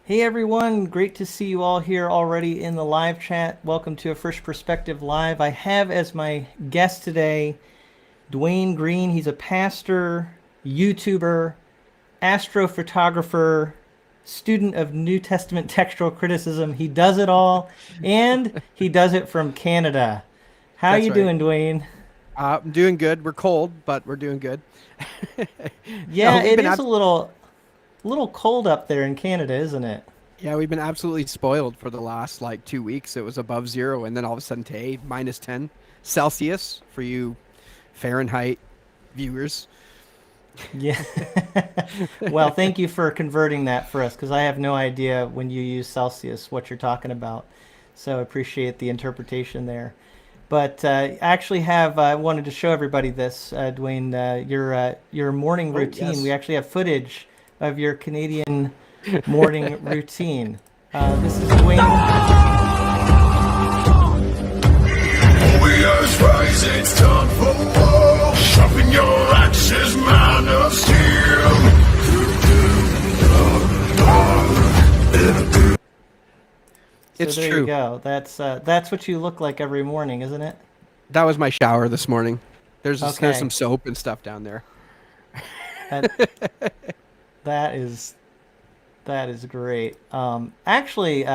Hey everyone, great to see you all here already in the live chat. Welcome to A Frisch Perspective Live. I have as my guest today Dwayne Green. He's a pastor, YouTuber, astrophotographer, student of New Testament textual criticism. He does it all, and he does it from Canada. How you doing, Dwayne? I'm doing good. We're cold, but we're doing good. Yeah, it is a little cold up there in Canada, isn't it? Yeah, we've been absolutely spoiled for the last 2 weeks. It was above zero, and then all of a sudden today, -10 Celsius for you Fahrenheit viewers. Yeah. Well, thank you for converting that for us, because I have no idea when you use Celsius what you're talking about. So I appreciate the interpretation there. But I actually I wanted to show everybody this, Dwayne, your morning routine. Yes. We actually have footage of your Canadian morning routine. This is Dwayne. Warriors rise, it's time for war. Sharpen your axes, man of steel. It's so there true. You go. That's what you look like every morning, isn't it? That was my shower this morning. There's Okay. some soap and stuff down there. That is great. Actually,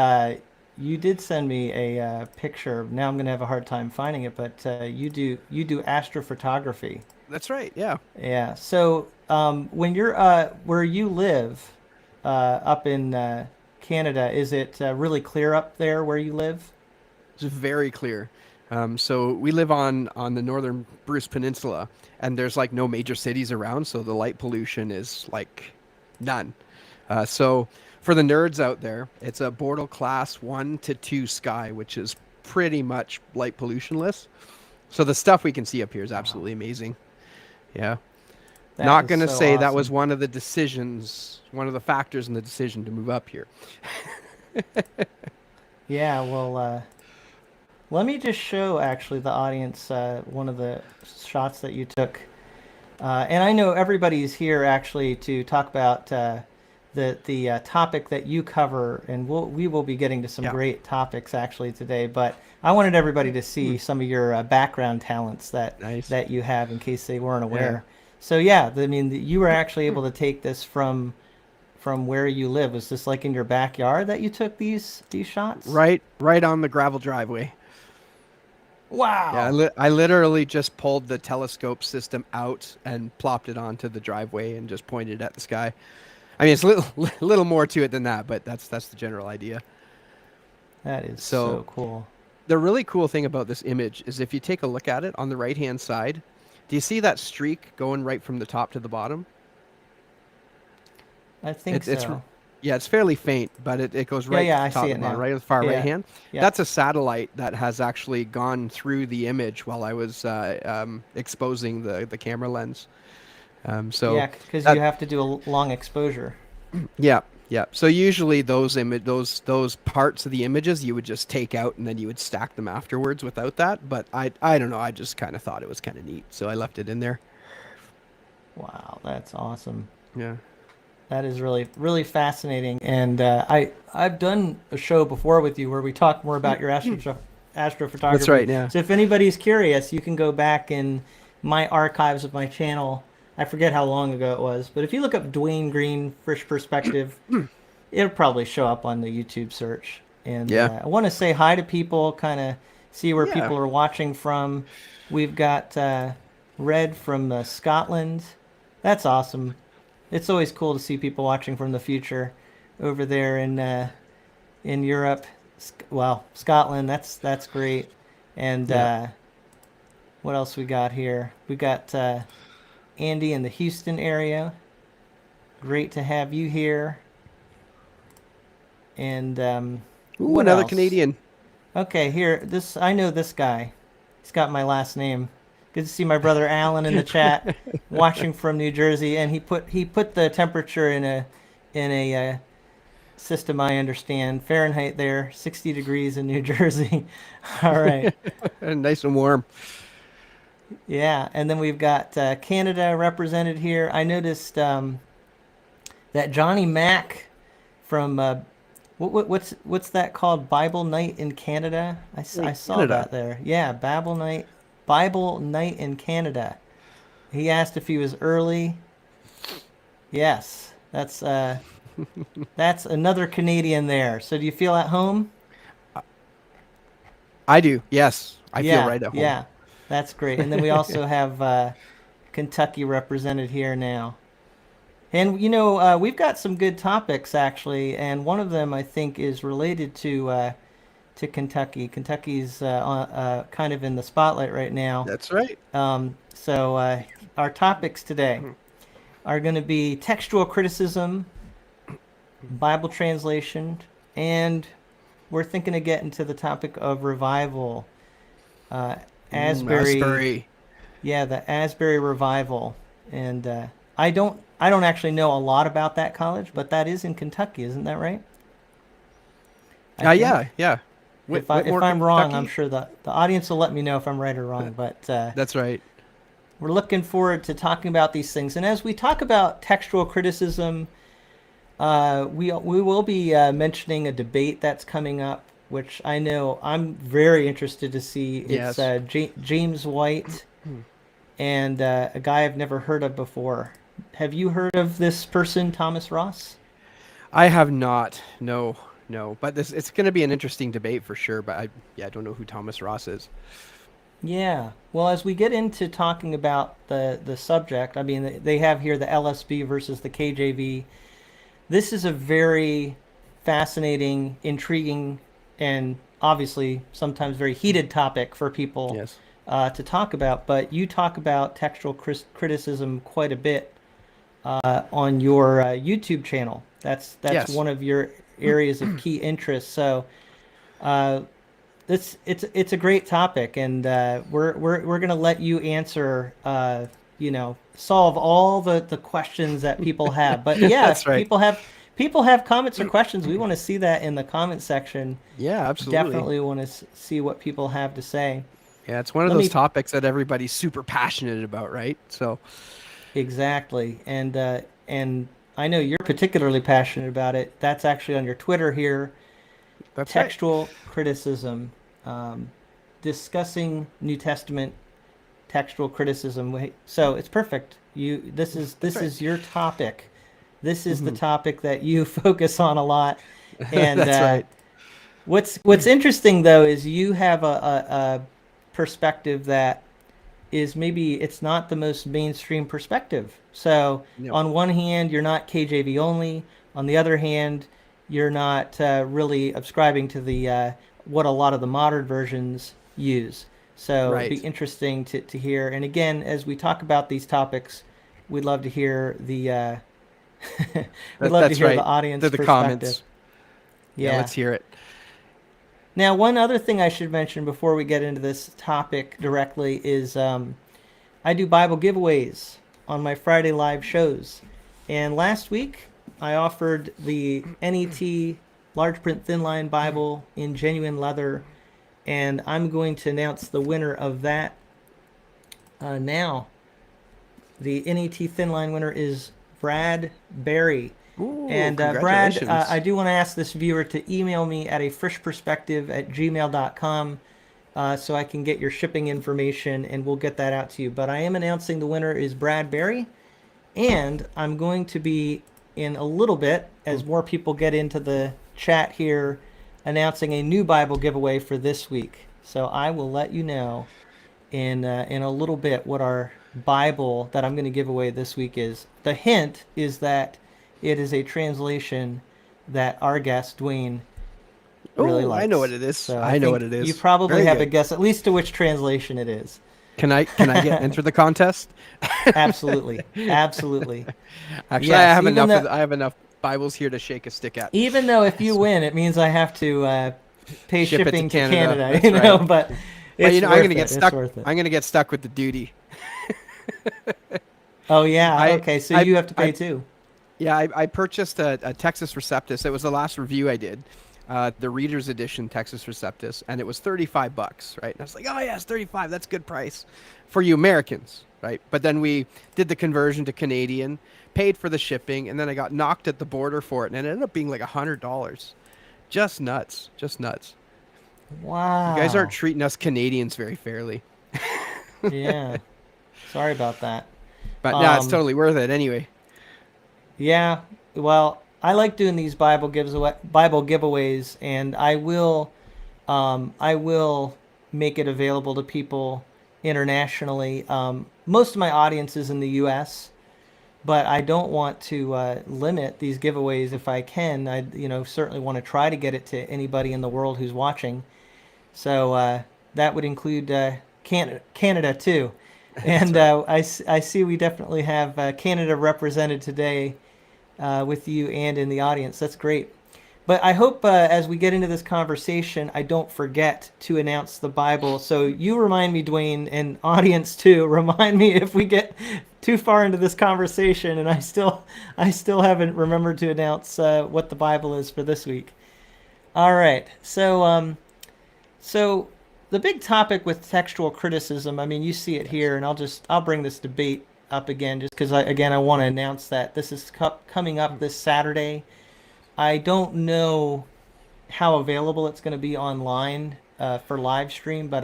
you did send me a picture. Now I'm gonna have a hard time finding it, but you do astrophotography. That's right. Yeah. Yeah. So when you're where you live up in Canada, is it really clear up there where you live? It's very clear. So we live on the northern Bruce Peninsula, and there's no major cities around, so the light pollution is none. So for the nerds out there, it's a Bortle class 1 to 2 sky, which is pretty much light pollutionless. So the stuff we can see up here is absolutely amazing. Yeah. Not going to say awesome. that was one of the factors in the decision to move up here. Yeah, well, let me just show actually the audience one of the shots that you took. And I know everybody's here actually to talk about the topic that you cover, and we will be getting to some great topics actually today. But I wanted everybody to see some of your background talents that you have, in case they weren't aware. Yeah. So yeah, I mean, you were actually able to take this from where you live. Was this in your backyard that you took these shots? Right on the gravel driveway. Wow. Yeah, I literally just pulled the telescope system out and plopped it onto the driveway and just pointed at the sky. I mean, it's a little more to it than that, but that's the general idea. That is so cool. The really cool thing about this image is if you take a look at it on the right-hand side, do you see that streak going right from the top to the bottom? I think so. Yeah, it's fairly faint, but it goes Yeah, right yeah, to I the top see of it the bottom, now. right at the far Yeah, right hand. yeah. That's a satellite that has actually gone through the image while I was exposing the camera lens. So Yeah, because you that have to do a long exposure. yeah, yeah. So usually those parts of the images you would just take out and then you would stack them afterwards without that. But I don't know. I just kind of thought it was kind of neat, so I left it in there. Wow, that's awesome. Yeah. That is really, really fascinating. And I've done a show before with you where we talk more about your That's astrophotography. right. Yeah. So if anybody's curious, you can go back in my archives of my channel. I forget how long ago it was, but if you look up Dwayne Green Frisch Perspective, it'll probably show up on the YouTube search. And Yeah. I want to say hi to people, kind of see where Yeah. people are watching from. We've got Red from Scotland. That's awesome. It's always cool to see people watching from the future over there in Europe. Well, Scotland. That's great. And Yeah. what else we got here? We got Andy in the Houston area. Great to have you here. And Ooh, what another else? Canadian. Okay, here. This I know this guy. He's got my last name. Good to see my brother Alan in the chat, watching from New Jersey, and he put the temperature in a system I understand, Fahrenheit there, 60 degrees in New Jersey. All right. Nice and warm. Yeah, and then we've got Canada represented here. I noticed that Johnny Mack from what's that called? Bible Night in Canada. I saw Canada. that there. Yeah, Bible Night in Canada. He asked if he was early. Yes, that's another Canadian there. So do you feel at home? I do. Yes, I Yeah, feel right at home. yeah, that's great. And then we also have Kentucky represented here now. And we've got some good topics actually, and one of them I think is related to Kentucky. Kentucky's kind of in the spotlight right now. That's right. So our topics today are going to be textual criticism, Bible translation, and we're thinking of getting to the topic of revival. Asbury. Yeah, the Asbury revival, and I don't actually know a lot about that college, but that is in Kentucky, isn't that right? I Yeah, think. yeah. If Whitmore, I'm wrong, Kentucky? I'm sure the audience will let me know if I'm right or wrong. But That's right. we're looking forward to talking about these things. And as we talk about textual criticism, we will be mentioning a debate that's coming up, which I know I'm very interested to see. It's Yes. James White and a guy I've never heard of before. Have you heard of this person, Thomas Ross? I have not. No, no. But it's going to be an interesting debate for sure. But I don't know who Thomas Ross is. Yeah. Well, as we get into talking about the subject, I mean, they have here the LSB versus the KJV. This is a very fascinating, intriguing, and obviously sometimes very heated topic for people Yes. to talk about. But you talk about textual criticism quite a bit on your YouTube channel. That's Yes. one of your areas of key interest. So it's a great topic, and we're gonna let you answer. Solve all the questions that people have. But yeah, That's if right. people have comments or questions, we want to see that in the comment section. Yeah, absolutely. Definitely want to see what people have to say. Yeah, it's one of Let those me- topics that everybody's super passionate about, right? So, Exactly, and I know you're particularly passionate about it. That's actually on your Twitter here. that's right. Textual criticism, discussing New Testament textual criticism. So it's perfect. This is right. your topic. This is the topic that you focus on a lot. And That's right. what's interesting though is you have a perspective that is maybe it's not the most mainstream perspective. So No. on one hand, you're not KJV only. On the other hand, you're not really subscribing to the what a lot of the modern versions use. So Right. it'd be interesting to hear. And again, as we talk about these topics, we'd love to hear the We'd love to That's hear right. the audience The perspective. comments. Yeah. Let's hear it. Now, one other thing I should mention before we get into this topic directly is I do Bible giveaways on my Friday live shows. And last week, I offered the NET Large Print Thin Line Bible in genuine leather. And I'm going to announce the winner of that now. The NET Thin Line winner is Brad Berry. Ooh, And Brad, congratulations. I do want to ask this viewer to email me at afreshperspective@gmail.com so I can get your shipping information and we'll get that out to you. But I am announcing the winner is Brad Berry. And I'm going to be, in a little bit, as more people get into the chat here, announcing a new Bible giveaway for this week. So I will let you know in a little bit what our Bible that I'm going to give away this week is. The hint is that it is a translation that our guest Dwayne really likes. I know what it is. So I know think what it is. You probably Very have good. a guess, at least to which translation it is. Can I get enter the contest? Absolutely, absolutely. Actually, Yes, I have enough Bibles here to shake a stick at. Even though if you win, it means I have to pay Ship it to shipping to Canada. Canada. That's You know, right. but But it's I'm worth gonna it. get It's stuck. worth it. I'm gonna get stuck with the duty. Oh yeah. I- Okay, so I- you have to pay I- too. Yeah, I purchased a Textus Receptus. It was the last review I did, the Reader's Edition Textus Receptus, and it was $35, right? And I was like, oh yes, 35. That's a good price for you Americans, right? But then we did the conversion to Canadian, paid for the shipping, and then I got knocked at the border for it, and it ended up being like $100. Just nuts, just nuts. Wow. You guys aren't treating us Canadians very fairly. Yeah. Sorry about that. But no, it's Um, totally worth it anyway. Yeah. Well, I like doing these Bible giveaways, and I will make it available to people internationally. Most of my audience is in the U.S., but I don't want to limit these giveaways if I can. I certainly want to try to get it to anybody in the world who's watching. So that would include Canada too. And I see we definitely have Canada represented today with you and in the audience. That's great. But I hope as we get into this conversation, I don't forget to announce the Bible. So you remind me, Dwayne, and audience too, remind me if we get too far into this conversation and I still haven't remembered to announce what the Bible is for this week. All right. So the big topic with textual criticism, I mean, you see it here, and I'll bring this debate up again just because I want to announce that this is coming up this Saturday. I don't know how available it's going to be online for live stream, but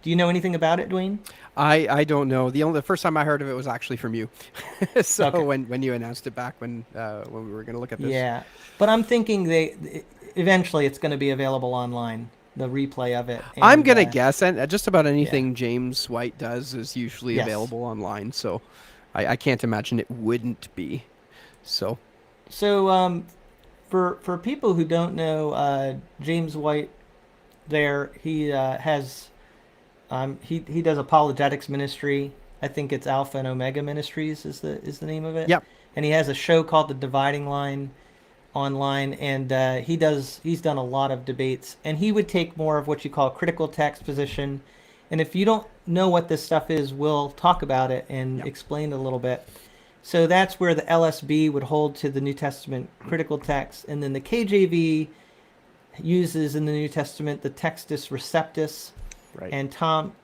do you know anything about it, Dwayne? I don't know. The first time I heard of it was actually from you. So Okay. when you announced it back when we were going to look at this. Yeah, but I'm thinking eventually it's going to be available online, the replay of it. I'm and, going to guess, and just about anything James White does is usually Yes. available online. So I can't imagine it wouldn't be. So for people who don't know, James White, he has he does apologetics ministry. I think it's Alpha and Omega Ministries is the name of it. Yep. And he has a show called The Dividing Line online, and he's done a lot of debates, and he would take more of what you call critical text position. And if you don't know what this stuff is, we'll talk about it and explain it a little bit. So that's where the LSB would hold to the New Testament critical text, and then the KJV uses in the New Testament the Textus Receptus, right. and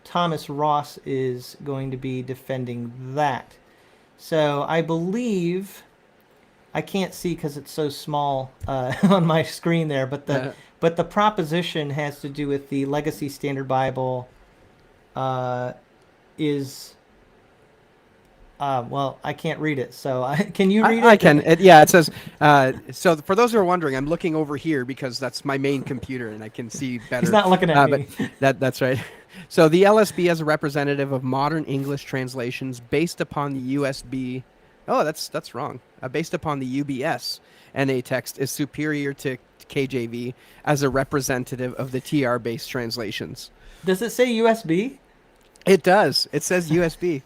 Thomas Ross is going to be defending that. So I believe, I can't see because it's so small on my screen there, but the proposition has to do with the Legacy Standard Bible is. Well, I can't read it, so can you read it? I can. It says, so for those who are wondering, I'm looking over here because that's my main computer and I can see better. He's not looking at me. But that's right. So the LSB as a representative of modern English translations based upon the USB. Oh, that's wrong. Based upon the UBS NA text is superior to KJV as a representative of the TR-based translations. Does it say USB? It does. It says USB.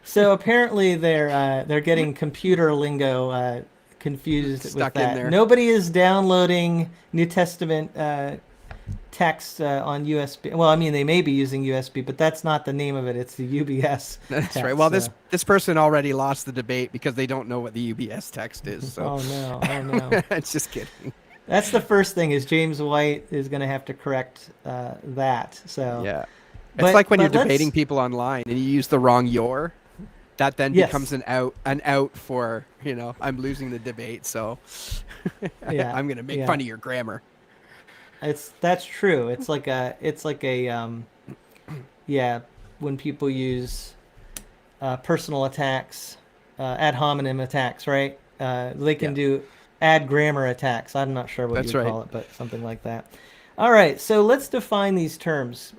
So apparently they're getting computer lingo confused with Stuck in that. there. Nobody is downloading New Testament text on USB. Well, I mean they may be using USB, but that's not the name of it. It's the UBS. That's text, right. Well, so. this person already lost the debate because they don't know what the UBS text is. So Oh no! Oh no! it's just kidding. That's the first thing is James White is going to have to correct that. So Yeah. It's But- like when you're but let's- debating people online and you use the wrong your. That then Yes. becomes an out for, I'm losing the debate, so Yeah, I'm gonna make yeah. fun of your grammar. That's true. It's like a yeah, when people use personal attacks, ad hominem attacks, right? They can Yeah. do ad grammar attacks. I'm not sure what That's you right. call it, but something like that. All right, so let's define these terms.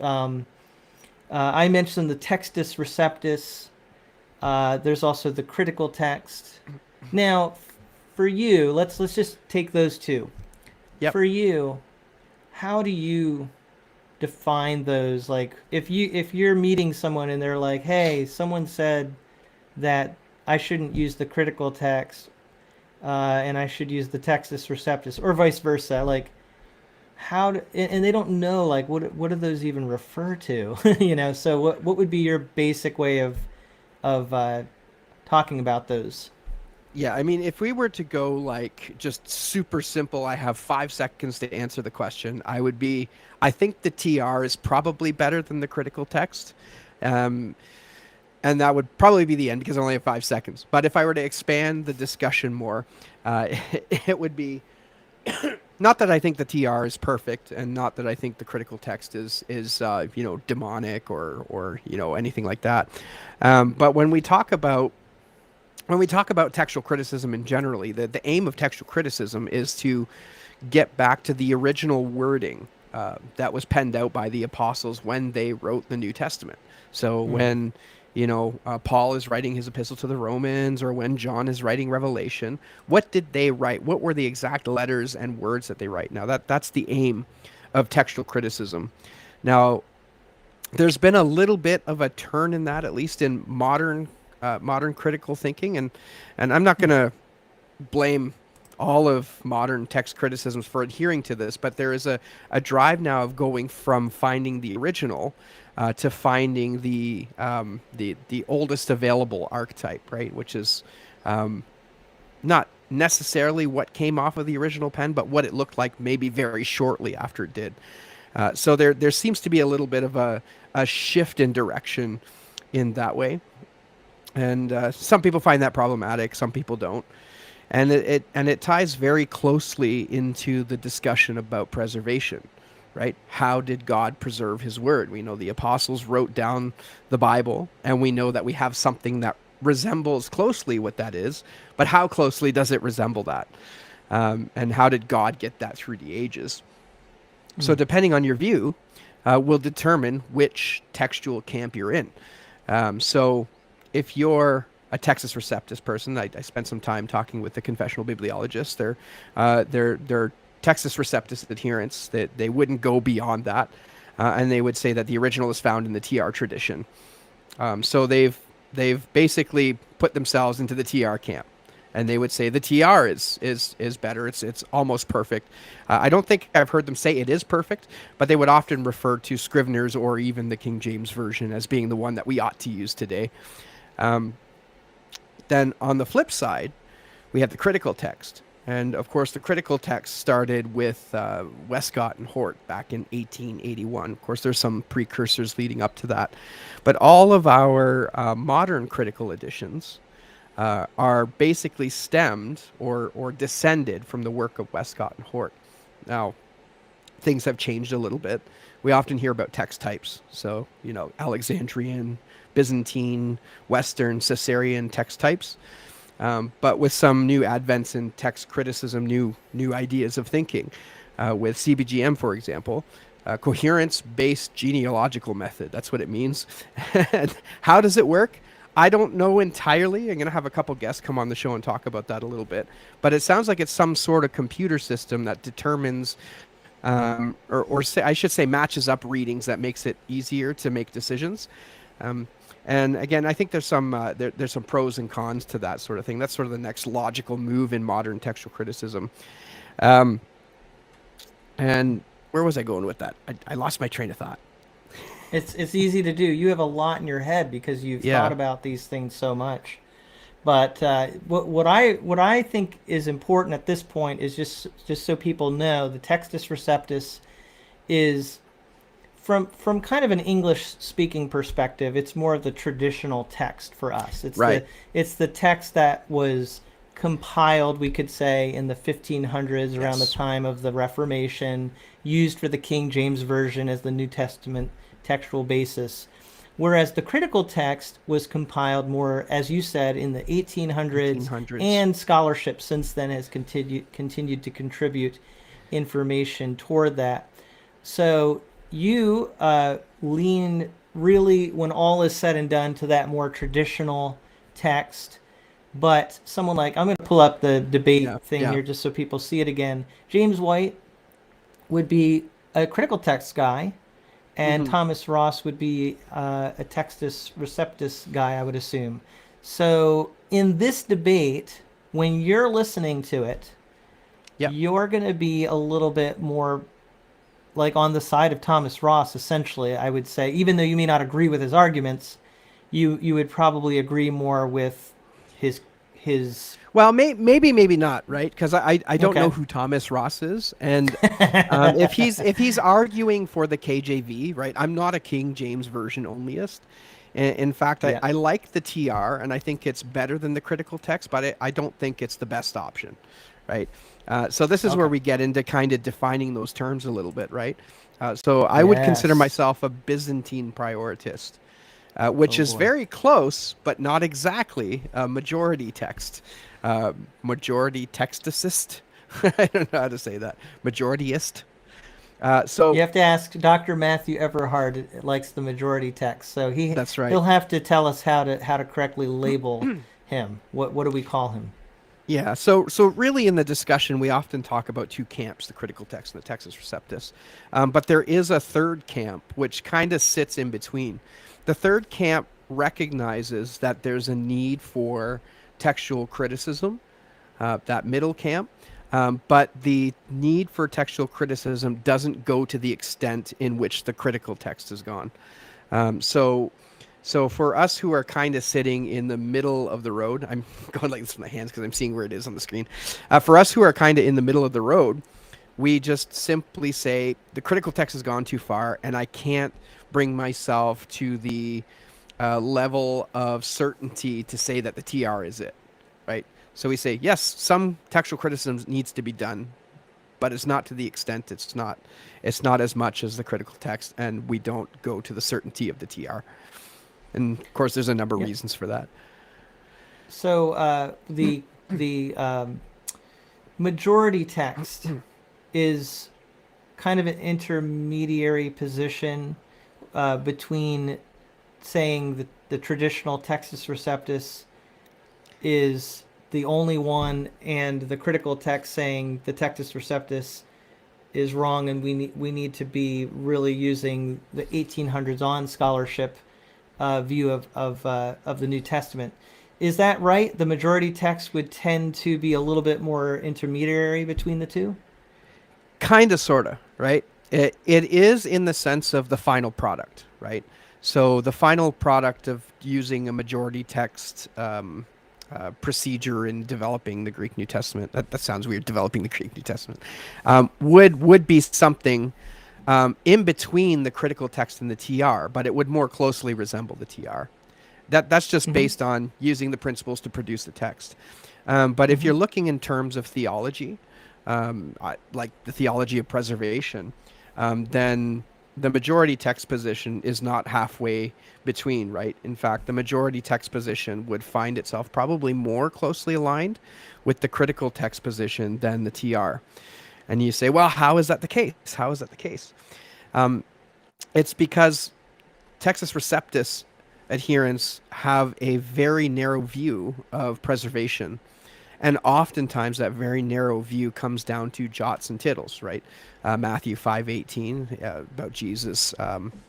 I mentioned the textus receptus. There's also the critical text. Now, for you, let's just take those two. Yep. For you, how do you define those? Like, if you're meeting someone and they're like, "Hey, someone said that I shouldn't use the critical text, and I should use the textus receptus," or vice versa. Like, and they don't know like what do those even refer to? So what would be your basic way of talking about those? Yeah, I mean, if we were to go like just super simple, I have 5 seconds to answer the question. I think the TR is probably better than the critical text. And that would probably be the end because I only have 5 seconds. But if I were to expand the discussion more, it would be not that I think the TR is perfect, and not that I think the critical text is demonic or anything like that. But when we talk about textual criticism in generally, the aim of textual criticism is to get back to the original wording that was penned out by the apostles when they wrote the New Testament. So when Paul is writing his epistle to the Romans, or when John is writing Revelation, what did they write? What were the exact letters and words that they write? Now that's the aim of textual criticism. Now, there's been a little bit of a turn in that, at least in modern critical thinking, and I'm not going to blame all of modern text criticisms for adhering to this, but there is a drive now of going from finding the original to finding the oldest available archetype, right? Which is not necessarily what came off of the original pen, but what it looked like maybe very shortly after it did. So there seems to be a little bit of a shift in direction in that way. And some people find that problematic, some people don't. And it ties very closely into the discussion about preservation, right? How did God preserve his word? We know the apostles wrote down the Bible, and we know that we have something that resembles closely what that is, but how closely does it resemble that? And how did God get that through the ages? So depending on your view, will determine which textual camp you're in. So if you're a Textus Receptus person, I spent some time talking with the confessional bibliologists. They're Textus Receptus adherents, that they wouldn't go beyond that, and they would say that the original is found in the TR tradition. So they've basically put themselves into the TR camp, and they would say the TR is better. It's almost perfect. I don't think I've heard them say it is perfect, but they would often refer to Scrivener's or even the King James Version as being the one that we ought to use today. Then on the flip side, we have the critical text. And of course, the critical text started with Westcott and Hort back in 1881. Of course, there's some precursors leading up to that. But all of our modern critical editions are basically stemmed or descended from the work of Westcott and Hort. Now, things have changed a little bit. We often hear about text types. So, Alexandrian, Byzantine, Western, Caesarean text types. But with some new advents in text criticism, new ideas of thinking. With CBGM, for example, coherence-based genealogical method. That's what it means. How does it work? I don't know entirely. I'm going to have a couple guests come on the show and talk about that a little bit. But it sounds like it's some sort of computer system that determines, or I should say matches up readings that makes it easier to make decisions. And again, I think there's some there's some pros and cons to that sort of thing. That's sort of the next logical move in modern textual criticism. And where was I going with that? I lost my train of thought. It's easy to do. You have a lot in your head because you've Yeah. thought about these things so much. But what I think is important at this point is just so people know, the Textus Receptus is from kind of an English speaking perspective. It's more of the traditional text for us. Right. It's the text that was compiled, we could say, in the 1500s, around the Yes. time of the Reformation, used for the King James Version as the New Testament textual basis. Whereas the critical text was compiled more, as you said, in the 1800s, 1800s. and scholarship since then has continued to contribute information toward that. So you lean really, when all is said and done, to that more traditional text. But someone like, I'm going to pull up the debate thing here just so people see it again. James White would be a critical text guy, and Thomas Ross would be a Textus Receptus guy, I would assume. So in this debate, when you're listening to it, you're going to be a little bit more like on the side of Thomas Ross, essentially, I would say. Even though you may not agree with his arguments, you would probably agree more with his Well, maybe not, right? Because I don't know who Thomas Ross is, and if he's arguing for the KJV, right? I'm not a King James Version onlyist. In fact, I like the TR, and I think it's better than the critical text, but I don't think it's the best option, right? So this is where we get into kind of defining those terms a little bit, right? So I would consider myself a Byzantine prioritist. Which is very close, but not exactly a majority text. Majority texticist. I don't know how to say that. Majorityist. So you have to ask Dr. Matthew Everhard. Likes the majority text, so that's right. He'll have to tell us how to correctly label him. What do we call him? Yeah. So really, in the discussion, we often talk about two camps: the critical text and the Textus Receptus. But there is a third camp which kind of sits in between. The third camp recognizes that there's a need for textual criticism, that middle camp, but the need for textual criticism doesn't go to the extent in which the critical text has gone. So for us who are kind of sitting in the middle of the road, I'm going like this with my hands because I'm seeing where it is on the screen. For us who are kind of in the middle of the road, we just simply say the critical text has gone too far, and I can't bring myself to the level of certainty to say that the TR is it, right? So we say, yes, some textual criticism needs to be done, but it's not to the extent, it's not as much as the critical text, and we don't go to the certainty of the TR. And of course, there's a number of reasons for that. So the majority text is kind of an intermediary position between saying that the traditional Textus Receptus is the only one, and the critical text saying the Textus Receptus is wrong, and we need to be really using the 1800s on scholarship view of the New Testament. Is that right? The majority text would tend to be a little bit more intermediary between the two? Kind of, sort of, right? It is in the sense of the final product, right? So the final product of using a majority text procedure in developing the Greek New Testament, that sounds weird, developing the Greek New Testament, would be something in between the critical text and the TR, but it would more closely resemble the TR. That's just based on using the principles to produce the text. But if you're looking in terms of theology, like the theology of preservation, then the majority text position is not halfway between, right? In fact, the majority text position would find itself probably more closely aligned with the critical text position than the TR. And you say, well, how is that the case? How is that the case? It's because Textus Receptus adherents have a very narrow view of preservation. And oftentimes that very narrow view comes down to jots and tittles, right? Matthew 5:18 about Jesus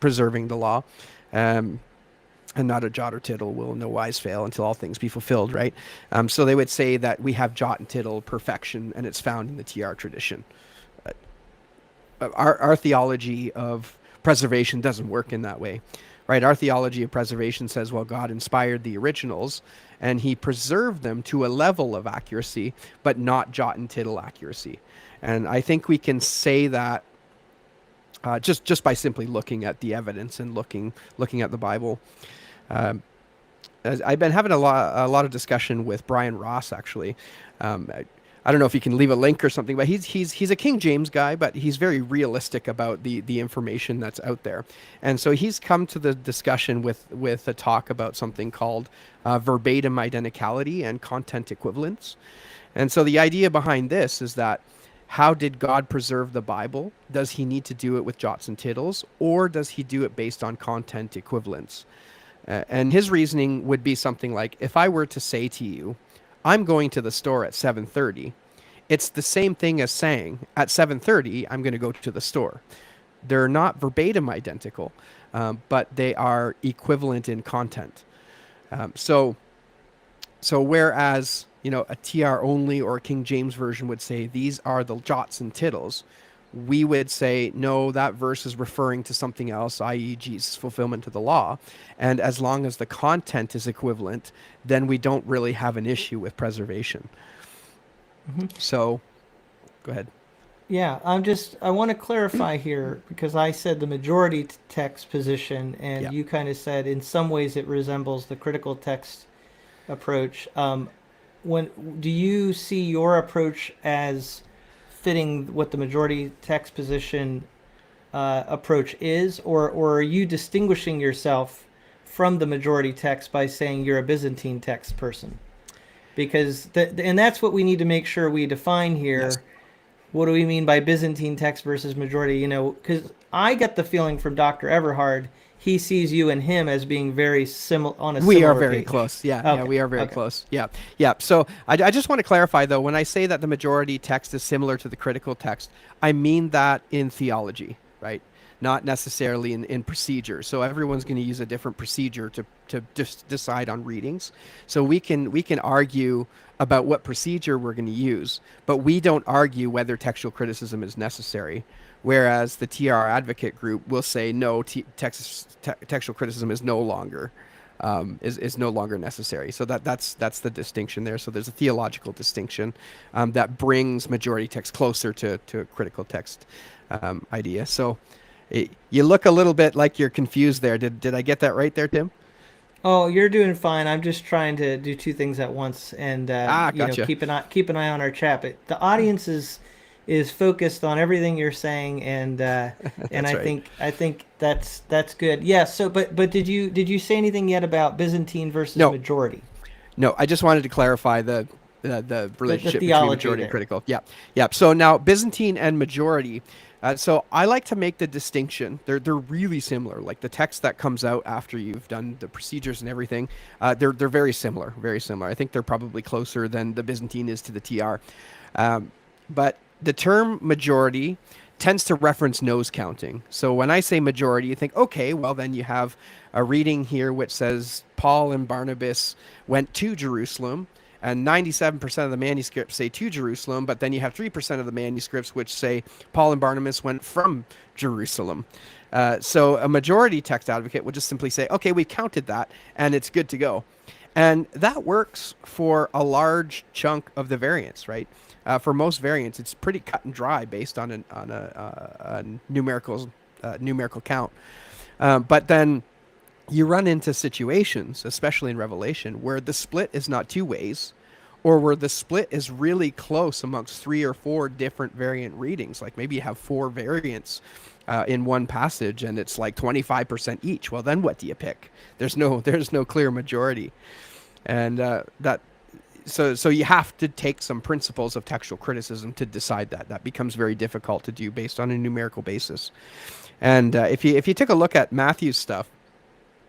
preserving the law. and not a jot or tittle will in no wise fail until all things be fulfilled, right? So they would say that we have jot and tittle perfection, and it's found in the TR tradition. Our theology of preservation doesn't work in that way, right? Our theology of preservation says, well, God inspired the originals, and he preserved them to a level of accuracy, but not jot and tittle accuracy. And I think we can say that just by simply looking at the evidence and looking at the Bible. I've been having a lot of discussion with Brian Ross, actually. I don't know if you can leave a link or something, but he's a King James guy, but he's very realistic about the information that's out there. And so he's come to the discussion with a talk about something called verbatim identicality and content equivalence. And so the idea behind this is that, how did God preserve the Bible? Does he need to do it with jots and tittles, or does he do it based on content equivalence? And his reasoning would be something like, if I were to say to you, I'm going to the store at 7:30, it's the same thing as saying at 7:30, I'm going to go to the store. They're not verbatim identical, but they are equivalent in content. So whereas, a TR only or a King James version would say these are the jots and tittles, we would say, no, that verse is referring to something else, i.e. Jesus' fulfillment of the law. And as long as the content is equivalent, then we don't really have an issue with preservation. Mm-hmm. So, go ahead. Yeah, I want to clarify here, because I said the majority text position, and you kind of said in some ways it resembles the critical text approach. Do you see your approach as fitting what the majority text position approach is, or are you distinguishing yourself from the majority text by saying you're a Byzantine text person? Because and that's what we need to make sure we define here. Yes. What do we mean by Byzantine text versus majority? Because I get the feeling from Dr. Everhard, he sees you and him as being very similar on a similar We are very page. close. Yeah, okay. Yeah, we are very close. Yeah. So I just want to clarify, though, when I say that the majority text is similar to the critical text, I mean that in theology, right? Not necessarily in procedure. So everyone's going to use a different procedure to just decide on readings. So we can argue about what procedure we're going to use, but we don't argue whether textual criticism is necessary. Whereas the TR advocate group will say no, textual criticism is no longer is no longer necessary. So that's the distinction there. So there's a theological distinction that brings majority text closer to a critical text idea. So you look a little bit like you're confused there. Did I get that right there, Tim? Oh, you're doing fine. I'm just trying to do two things at once, and gotcha. keep an eye on our chat. But the audience is focused on everything you're saying, and and I think that's good. Yeah. So, but did you say anything yet about Byzantine versus majority? No, I just wanted to clarify the relationship between majority and critical. Yeah. So now Byzantine and majority. So I like to make the distinction. They're really similar. Like the text that comes out after you've done the procedures and everything, they're very similar. Very similar. I think they're probably closer than the Byzantine is to the TR. But the term majority tends to reference nose counting. So when I say majority, you think, okay, well, then you have a reading here which says Paul and Barnabas went to Jerusalem, and 97% of the manuscripts say to Jerusalem, but then you have 3% of the manuscripts which say Paul and Barnabas went from Jerusalem. So a majority text advocate would just simply say, okay, we counted that, and it's good to go. And that works for a large chunk of the variants, right? For most variants, it's pretty cut and dry based on a numerical count. But then you run into situations, especially in Revelation, where the split is not two ways, or where the split is really close amongst 3 or 4 different variant readings. Like maybe you have 4 variants in one passage, and it's like 25% each. Well, then what do you pick? There's no clear majority, and So you have to take some principles of textual criticism to decide that. That becomes very difficult to do based on a numerical basis. And if you take a look at Matthew's stuff,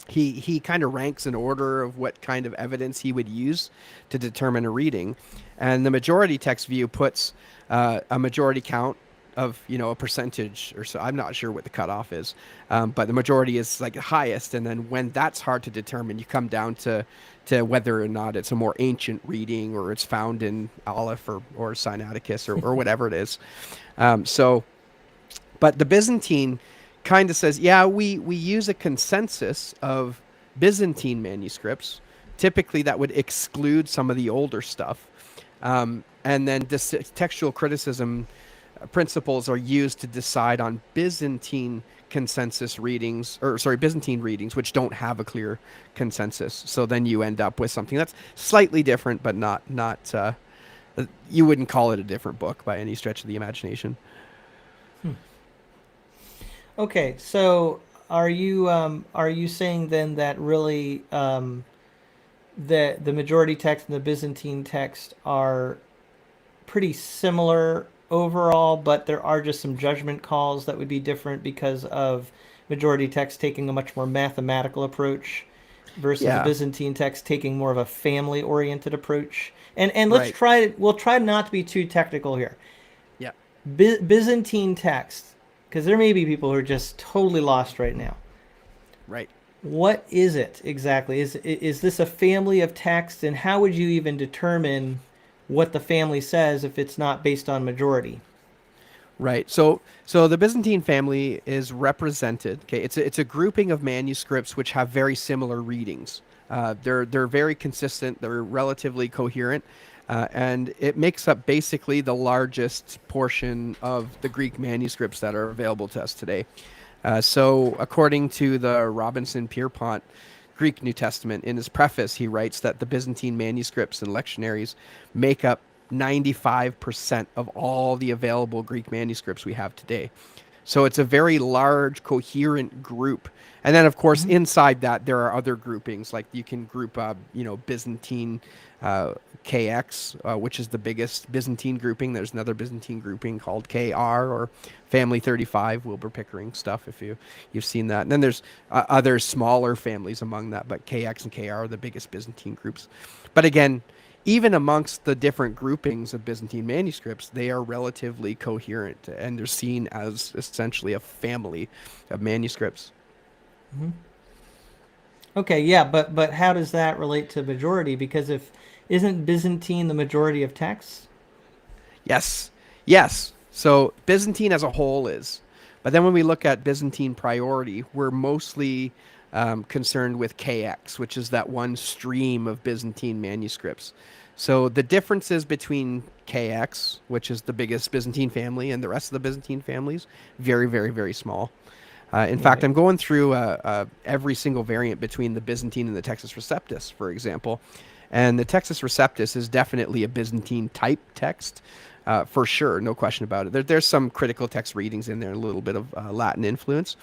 he kind of ranks in order of what kind of evidence he would use to determine a reading. And the majority text view puts a majority count of a percentage or so. I'm not sure what the cutoff is, but the majority is like the highest. And then when that's hard to determine, you come down to whether or not it's a more ancient reading or it's found in Aleph or Sinaiticus or whatever it is. But the Byzantine kind of says, yeah, we use a consensus of Byzantine manuscripts. Typically, that would exclude some of the older stuff. And then textual criticism principles are used to decide on Byzantine consensus readings, Byzantine readings, which don't have a clear consensus. So then you end up with something that's slightly different, but not you wouldn't call it a different book by any stretch of the imagination. Okay, so are you saying then that really the majority text and the Byzantine text are pretty similar overall, but there are just some judgment calls that would be different because of majority text taking a much more mathematical approach versus the Byzantine text taking more of a family-oriented approach? And let's we'll try not to be too technical here. Yeah. Byzantine text, because there may be people who are just totally lost right now. Right. What is it exactly? Is this a family of texts, and how would you even determine what the family says if it's not based on majority? Right. So the Byzantine family is represented. Okay, it's a grouping of manuscripts which have very similar readings. They're very consistent. They're relatively coherent. And it makes up basically the largest portion of the Greek manuscripts that are available to us today. So according to the Robinson-Pierpont Greek New Testament, in his preface, he writes that the Byzantine manuscripts and lectionaries make up 95% of all the available Greek manuscripts we have today. So it's a very large, coherent group. And then, of course, inside that, there are other groupings. Like you can group, Byzantine KX, which is the biggest Byzantine grouping. There's another Byzantine grouping called KR or Family 35, Wilbur Pickering stuff, if you've seen that. And then there's other smaller families among that, but KX and KR are the biggest Byzantine groups. But again, even amongst the different groupings of Byzantine manuscripts, they are relatively coherent, and they're seen as essentially a family of manuscripts. Mm-hmm. Okay, yeah, but how does that relate to majority? Because isn't Byzantine the majority of texts? Yes. So Byzantine as a whole is. But then when we look at Byzantine priority, we're mostly concerned with KX, which is that one stream of Byzantine manuscripts. So the differences between KX, which is the biggest Byzantine family, and the rest of the Byzantine families, very, very, very small. In fact, I'm going through every single variant between the Byzantine and the Textus Receptus, for example. And the Textus Receptus is definitely a Byzantine type text, for sure, no question about it. There's some critical text readings in there, a little bit of Latin influence.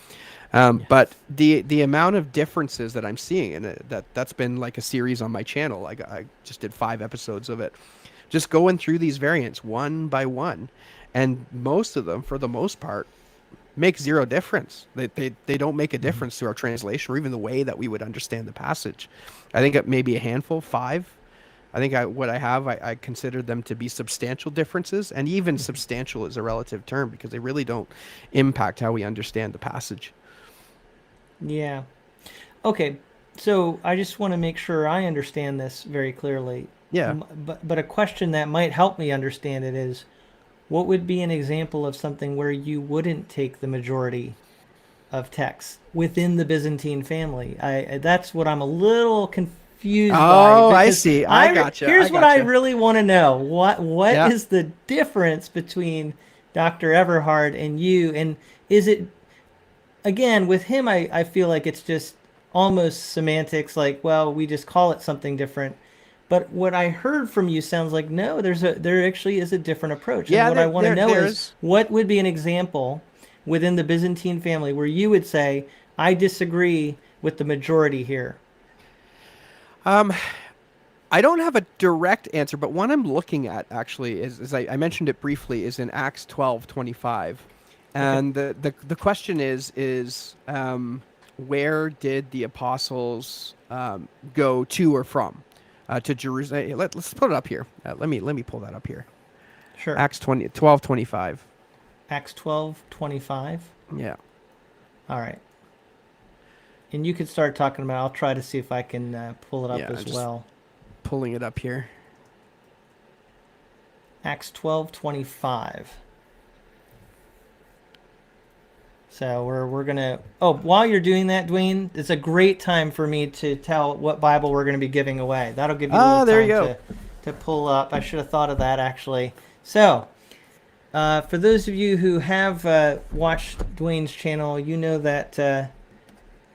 But the amount of differences that I'm seeing, and that's been like a series on my channel. I just did 5 episodes of it, just going through these variants one by one, and most of them, for the most part, make zero difference. They don't make a difference to our translation or even the way that we would understand the passage. I think it may be a handful, 5. I think I consider them to be substantial differences, and even substantial is a relative term because they really don't impact how we understand the passage. Yeah. Okay. So I just want to make sure I understand this very clearly. Yeah. But a question that might help me understand it is, what would be an example of something where you wouldn't take the majority of text within the Byzantine family? That's what I'm a little confused by. Oh, I see. I gotcha. Here's what I really want to know. What is the difference between Dr. Everhard and you? And is it, again, with him, I feel like it's just almost semantics, like, well, we just call it something different. But what I heard from you sounds like, no, there actually is a different approach. Yeah, and what I want to know is, what would be an example within the Byzantine family where you would say, I disagree with the majority here? I don't have a direct answer, but one I'm looking at actually is I mentioned it briefly, is in Acts 12:25. And the question is where did the apostles go to or from? To Jerusalem. Let's put it up here. Let me pull that up here. Sure. Acts 12:25. Acts 12:25. Yeah. All right. And you can start talking about. I'll try to see if I can pull it up Yeah, as just- well. Pulling it up here. Acts 12:25. So we're gonna. Oh, while you're doing that, Dwayne, it's a great time for me to tell what Bible we're gonna be giving away. That'll give you a little there time you go. to pull up. I should have thought of that actually. So, for those of you who have watched Dwayne's channel, you know that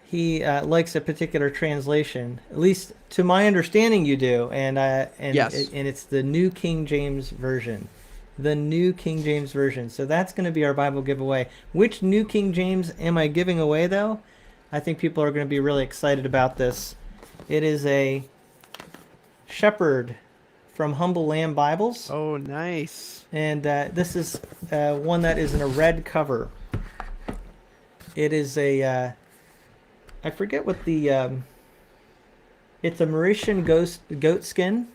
he likes a particular translation. At least to my understanding, you do, and Yes. and it's the New King James Version. The New King James Version. So that's going to be our Bible giveaway. Which New King James am I giving away, though? I think people are going to be really excited about this. It is a Shepherd from Humble Lamb Bibles. Oh, nice. And this is one that is in a red cover. It is a, I forget what the, it's a Mauritian goat skin.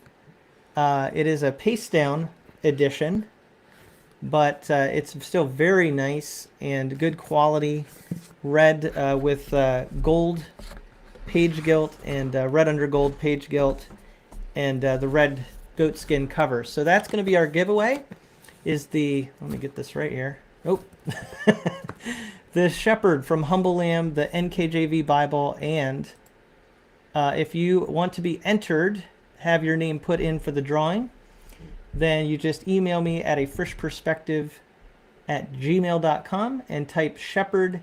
It is a paste down edition, but it's still very nice and good quality. Red with gold page gilt and red under gold page gilt, and the red goat skin cover. So that's going to be our giveaway. Is the, let me get this right here. Oh, the Shepherd from Humble Lamb, the NKJV Bible, and if you want to be entered, have your name put in for the drawing, then you just email me at afreshperspective@gmail.com and type Shepherd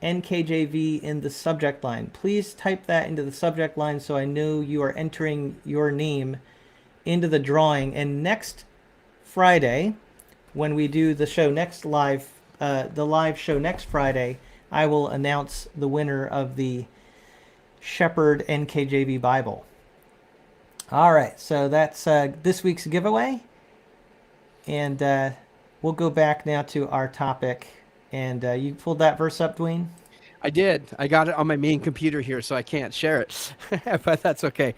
NKJV in the subject line. Please type that into the subject line so I know you are entering your name into the drawing. And next Friday, when we do the show next live, the live show next Friday, I will announce the winner of the Shepherd NKJV Bible. All right, so that's this week's giveaway. And we'll go back now to our topic. And you pulled that verse up, Dwayne? I did. I got it on my main computer here, so I can't share it, but that's okay.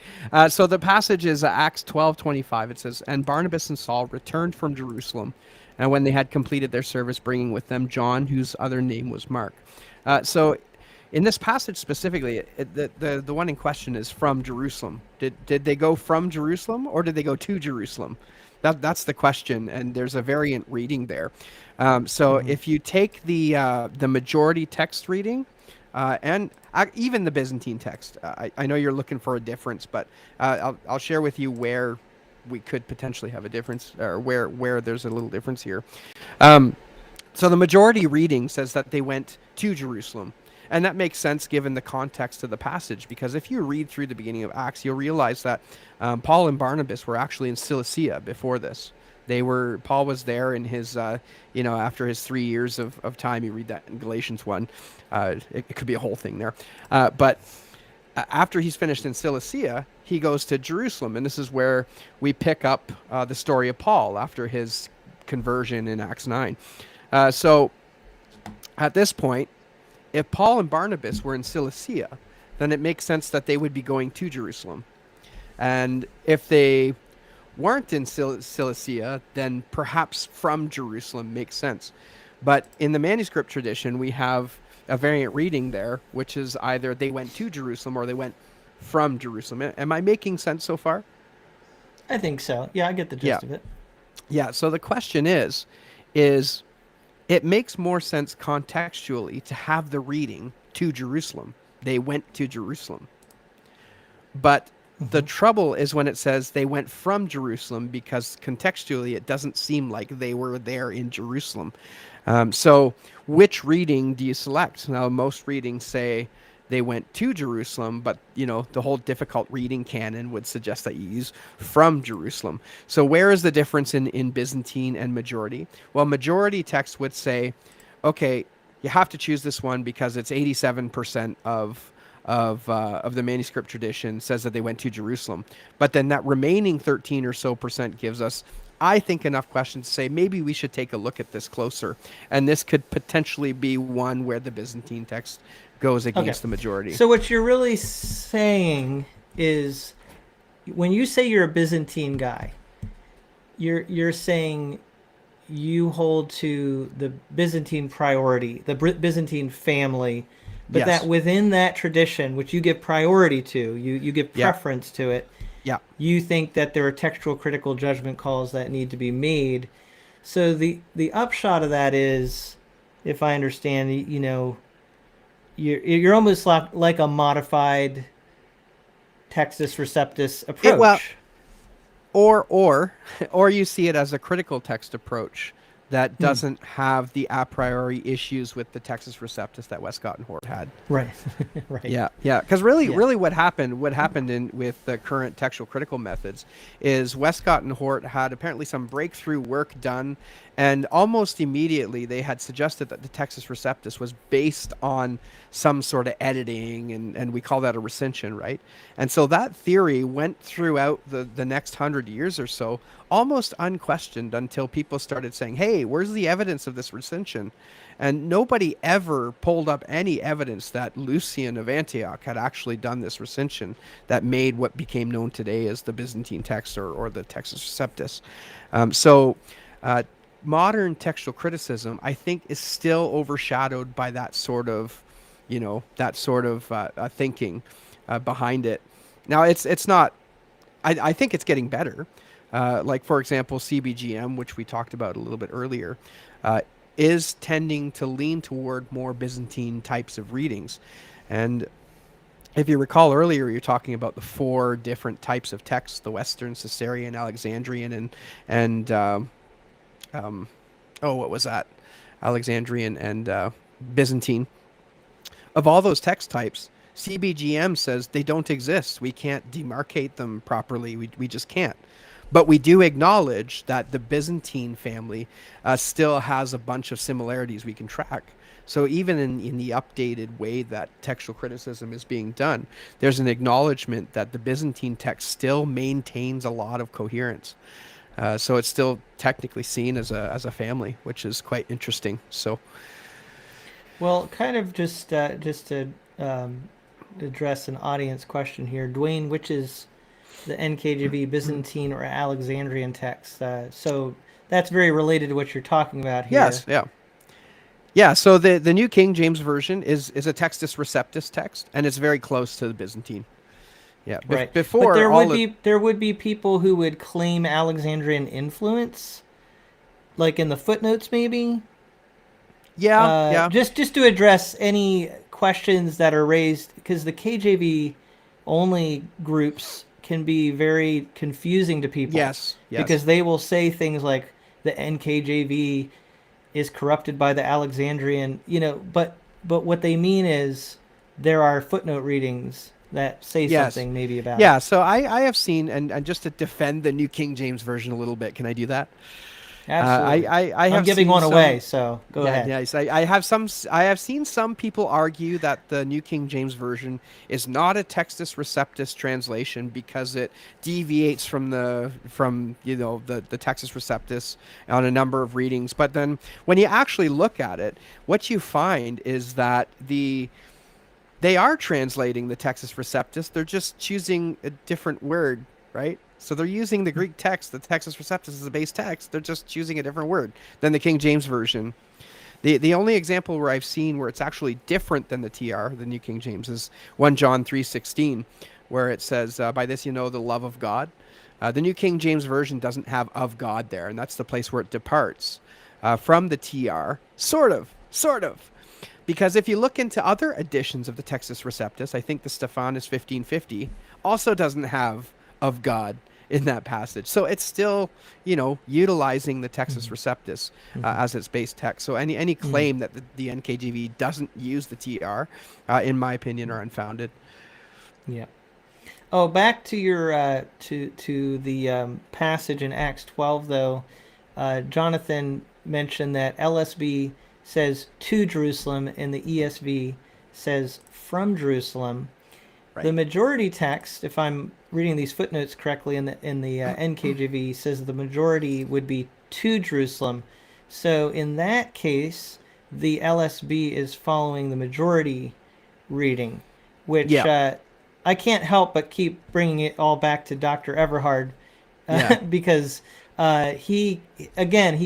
So the passage is Acts 12:25. It says, "And Barnabas and Saul returned from Jerusalem, and when they had completed their service, bringing with them John, whose other name was Mark." So in this passage specifically, the one in question is from Jerusalem. Did they go from Jerusalem, or did they go to Jerusalem? That's the question, and there's a variant reading there. So if you take the majority text reading, and even the Byzantine text, I know you're looking for a difference, but I'll share with you where we could potentially have a difference, or where there's a little difference here. So the majority reading says that they went to Jerusalem. And that makes sense given the context of the passage, because if you read through the beginning of Acts, you'll realize that Paul and Barnabas were actually in Cilicia before this. Paul was there in his, after his 3 years of time. You read that in Galatians 1. It could be a whole thing there. But after he's finished in Cilicia, he goes to Jerusalem. And this is where we pick up the story of Paul after his conversion in Acts 9. So at this point, if Paul and Barnabas were in Cilicia, then it makes sense that they would be going to Jerusalem. And if they weren't in Cilicia, then perhaps from Jerusalem makes sense. But in the manuscript tradition, we have a variant reading there, which is either they went to Jerusalem or they went from Jerusalem. Am I making sense so far? I think so. Yeah, I get the gist of it. Yeah, so the question is it makes more sense contextually to have the reading to Jerusalem. They went to Jerusalem. But the trouble is when it says they went from Jerusalem, because contextually it doesn't seem like they were there in Jerusalem. So which reading do you select? Now, most readings say they went to Jerusalem, but the whole difficult reading canon would suggest that you use from Jerusalem. So where is the difference in Byzantine and majority? Well, majority text would say, okay, you have to choose this one because it's 87% of the manuscript tradition says that they went to Jerusalem. But then that remaining 13 or so percent gives us, I think, enough questions to say maybe we should take a look at this closer. And this could potentially be one where the Byzantine text goes against the majority. So what you're really saying is, when you say you're a Byzantine guy, you're saying you hold to the Byzantine priority, the Byzantine family, but Yes. that within that tradition, which you give priority to, you give Yeah. preference to it, Yeah. you think that there are textual critical judgment calls that need to be made. So the upshot of that is, if I understand, you're almost like a modified Textus Receptus Well, approach. or you see it as a critical text approach that Hmm. doesn't have the a priori issues with the Textus Receptus that Westcott and Hort had. Right. Right. Yeah, because really, Yeah. really, what happened with the current textual critical methods is Westcott and Hort had apparently some breakthrough work done, and almost immediately they had suggested that the Textus Receptus was based on some sort of editing, and we call that a recension, right? And so that theory went throughout the next 100 years or so, almost unquestioned, until people started saying, "Hey, where's the evidence of this recension?" And nobody ever pulled up any evidence that Lucian of Antioch had actually done this recension that made what became known today as the Byzantine text or the Textus Receptus. So modern textual criticism, I think, is still overshadowed by that sort of, thinking behind it. Now, it's not. I think it's getting better. Like, for example, CBGM, which we talked about a little bit earlier, is tending to lean toward more Byzantine types of readings. And if you recall earlier, you're talking about the 4 different types of texts: the Western, Caesarean, Alexandrian, and what was that? Alexandrian and Byzantine. Of all those text types, CBGM says they don't exist. We can't demarcate them properly. We just can't. But we do acknowledge that the Byzantine family still has a bunch of similarities we can track. So even in the updated way that textual criticism is being done, there's an acknowledgement that the Byzantine text still maintains a lot of coherence. So it's still technically seen as a family, which is quite interesting. So, Well, kind of just to address an audience question here, Dwayne, which is the NKJV Byzantine or Alexandrian text? So that's very related to what you're talking about here. yes, yeah. So the New King James Version is a Textus Receptus text, and it's very close to the Byzantine. Yeah, Right. before But there all would be people who would claim Alexandrian influence, like in the footnotes, maybe. yeah. Just to address any questions that are raised, because the KJV only groups can be very confusing to people. Yes. Because they will say things like the NKJV is corrupted by the Alexandrian, but what they mean is there are footnote readings that say something maybe about it. Yeah, so I have seen, and just to defend the New King James Version a little bit, can I do that? Absolutely. I have I'm giving seen one some- away, so go ahead. Yes, I have seen some people argue that the New King James Version is not a Textus Receptus translation because it deviates from the Textus Receptus on a number of readings. But then when you actually look at it, what you find is that they are translating the Textus Receptus. They're just choosing a different word, right? So they're using the Greek text, the Textus Receptus is the base text. They're just choosing a different word than the King James Version. The only example where I've seen where it's actually different than the TR, the New King James, is 1 John 3:16, where it says, by this you know the love of God. The New King James Version doesn't have of God there, and that's the place where it departs from the TR, sort of. Because if you look into other editions of the Textus Receptus, I think the Stephanus 1550 also doesn't have of God in that passage. So it's still, utilizing the Textus Receptus as its base text. So any claim that the NKJV doesn't use the TR, in my opinion, are unfounded. Yeah. Oh, back to your to the passage in Acts 12, though. Jonathan mentioned that LSB says to Jerusalem and the ESV says from Jerusalem. Right. The majority text, if I'm reading these footnotes correctly in the NKJV, says the majority would be to Jerusalem. So in that case, the LSB is following the majority reading, which I can't help but keep bringing it all back to Dr. Everhard because he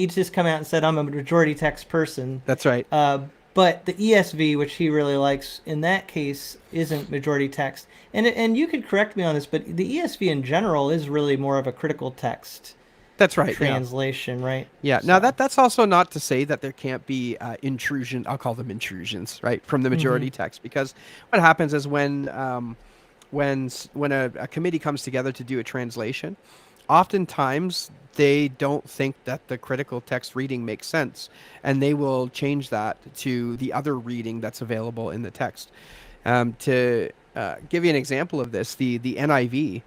just come out and said, I'm a majority text person. That's right. But the ESV, which he really likes, in that case, isn't majority text. And you could correct me on this, but the ESV in general is really more of a critical text That's right. translation, right? Yeah. Now that's also not to say that there can't be intrusion. I'll call them intrusions, right, from the majority text, because what happens is when a committee comes together to do a translation, oftentimes they don't think that the critical text reading makes sense, and they will change that to the other reading that's available in the text. To give you an example of this, the NIV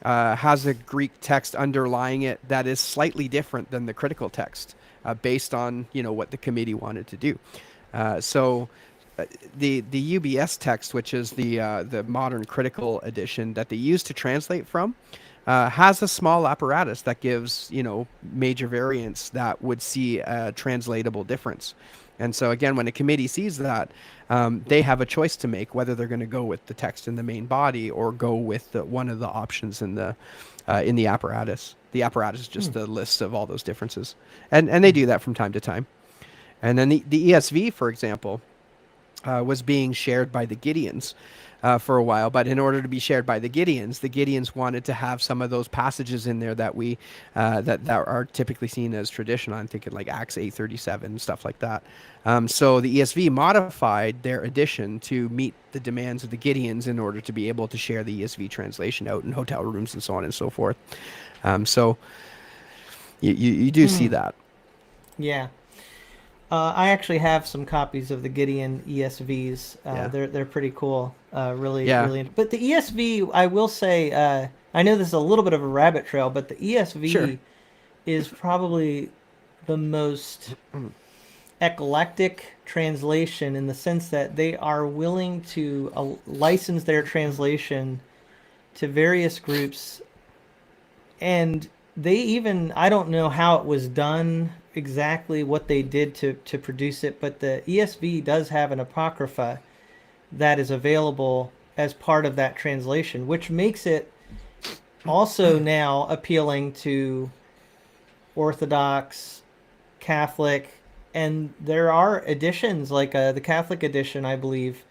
has a Greek text underlying it that is slightly different than the critical text, based on what the committee wanted to do. So the UBS text, which is the modern critical edition that they use to translate from, has a small apparatus that gives major variants that would see a translatable difference. And so again, when a committee sees that, they have a choice to make whether they're going to go with the text in the main body or go with one of the options in the apparatus. The apparatus is just a list of all those differences, and they do that from time to time. And then the ESV, for example, was being shared by the Gideons for a while, but in order to be shared by the Gideons wanted to have some of those passages in there that we that are typically seen as traditional. I'm thinking like Acts 8:37, stuff like that. So the ESV modified their edition to meet the demands of the Gideons in order to be able to share the ESV translation out in hotel rooms and so on and so forth. So you do see that. Yeah. I actually have some copies of the Gideon ESVs. They're pretty cool. Really. But the ESV, I will say, I know this is a little bit of a rabbit trail, but the ESV is probably the most eclectic translation, in the sense that they are willing to license their translation to various groups. And they even, I don't know how it was done, exactly what they did to produce it, but the ESV does have an apocrypha that is available as part of that translation, which makes it also now appealing to Orthodox, Catholic, and there are editions like the Catholic edition, I believe,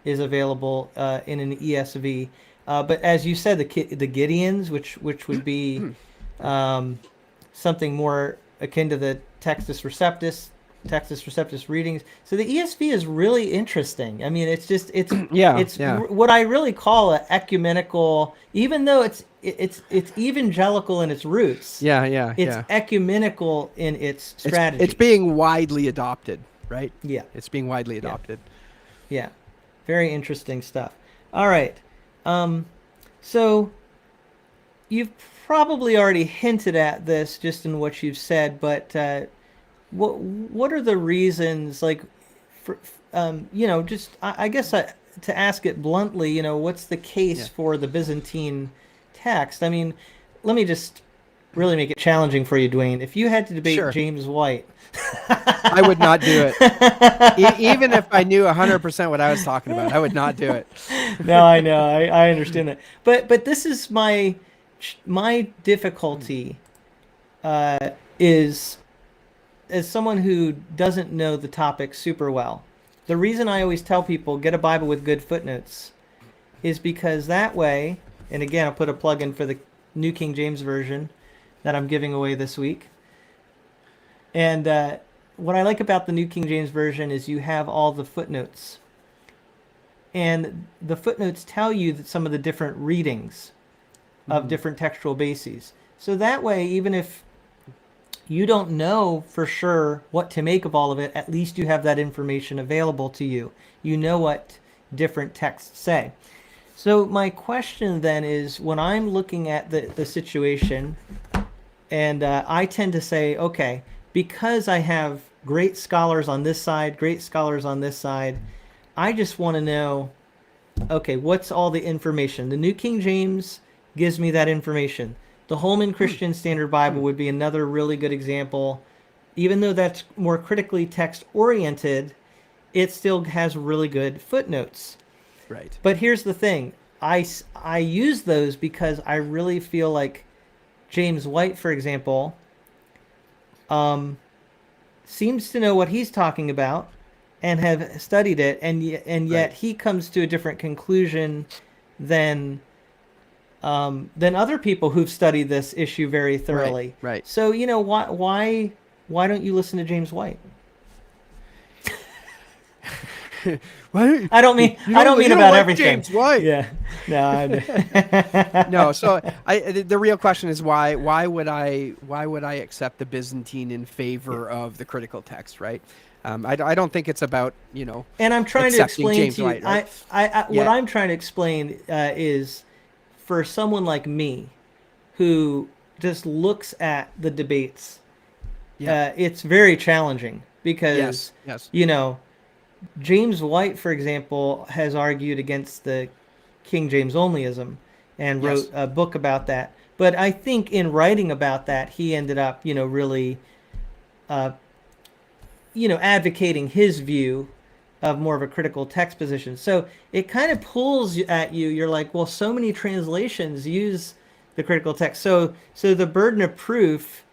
is available in an ESV. But as you said, the Gideons, which would be something more akin to the Textus Receptus readings. So the ESV is really interesting. I mean, it's what I really call an ecumenical, even though it's evangelical in its roots. It's ecumenical in its strategy. It's being widely adopted, right? Yeah. It's being widely adopted. Yeah. Very interesting stuff. All right. So you've probably already hinted at this just in what you've said, but what are the reasons, like, for, just I guess to ask it bluntly, what's the case for the Byzantine text? I mean, let me just really make it challenging for you, Dwayne. If you had to debate James White, I would not do it. Even if I knew 100% what I was talking about, I would not do it. No, I know. I understand that. But this is my difficulty is, as someone who doesn't know the topic super well, the reason I always tell people get a Bible with good footnotes is because that way, and again, I'll put a plug in for the New King James Version that I'm giving away this week. And what I like about the New King James Version is you have all the footnotes. And the footnotes tell you that some of the different readings of different textual bases. So that way, even if you don't know for sure what to make of all of it, at least you have that information available to you. You know what different texts say. So my question then is, when I'm looking at the situation, and I tend to say, okay, because I have great scholars on this side, great scholars on this side, I just want to know, okay, what's all the information? The New King James gives me that information. The Holman Christian Standard Bible would be another really good example. Even though that's more critically text-oriented, it still has really good footnotes. Right. But here's the thing. I use those because I really feel like James White, for example, seems to know what he's talking about and have studied it, and yet Right. he comes to a different conclusion than other people who've studied this issue very Right. thoroughly. Right. So why don't you listen to James White? Why- I don't mean you I don't you mean about like everything. James White. Yeah, no, No, so the real question is why would I accept the Byzantine in favor of the critical text, right? I don't think it's about And I'm trying to accepting explain James to you, White, right? what Yeah. I'm trying to explain is for someone like me who just looks at the debates, Yeah. it's very challenging because, Yes. Yes. James White, for example, has argued against the King James onlyism and Yes. wrote a book about that. But I think in writing about that, he ended up, really, uh, advocating his view of more of a critical text position. So it kind of pulls at you. You're like, well, so many translations use the critical text. So the burden of proof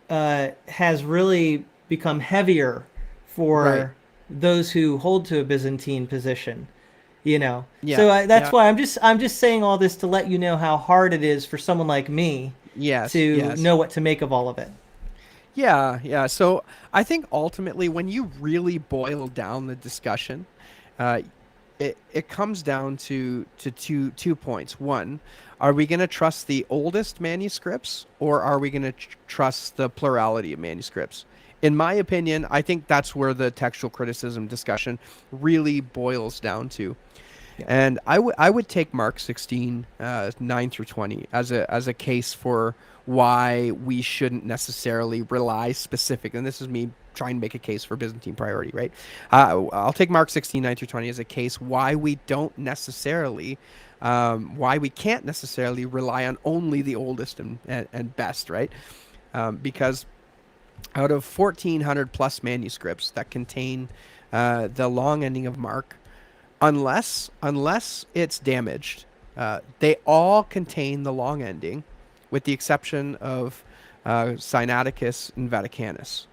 has really become heavier for Right. those who hold to a Byzantine position. Yeah. So that's Yeah. why I'm just saying all this to let you know how hard it is for someone like me Yes. to Yes. know what to make of all of it. Yeah, yeah. So I think ultimately, when you really boil down the discussion, uh, it comes down to two points. One, are we going to trust the oldest manuscripts, or are we going to trust the plurality of manuscripts? In my opinion, I think that's where the textual criticism discussion really boils down to. And I would take Mark 16, 9 through 20 as a case for why we shouldn't necessarily rely specific. And this is me trying to make a case for Byzantine priority, right? I'll take Mark 16, 9 through 20 as a case why we don't necessarily, why we can't necessarily rely on only the oldest and best, right? Because out of 1,400 plus manuscripts that contain the long ending of Mark, unless it's damaged, they all contain the long ending, with the exception of Sinaiticus and Vaticanus.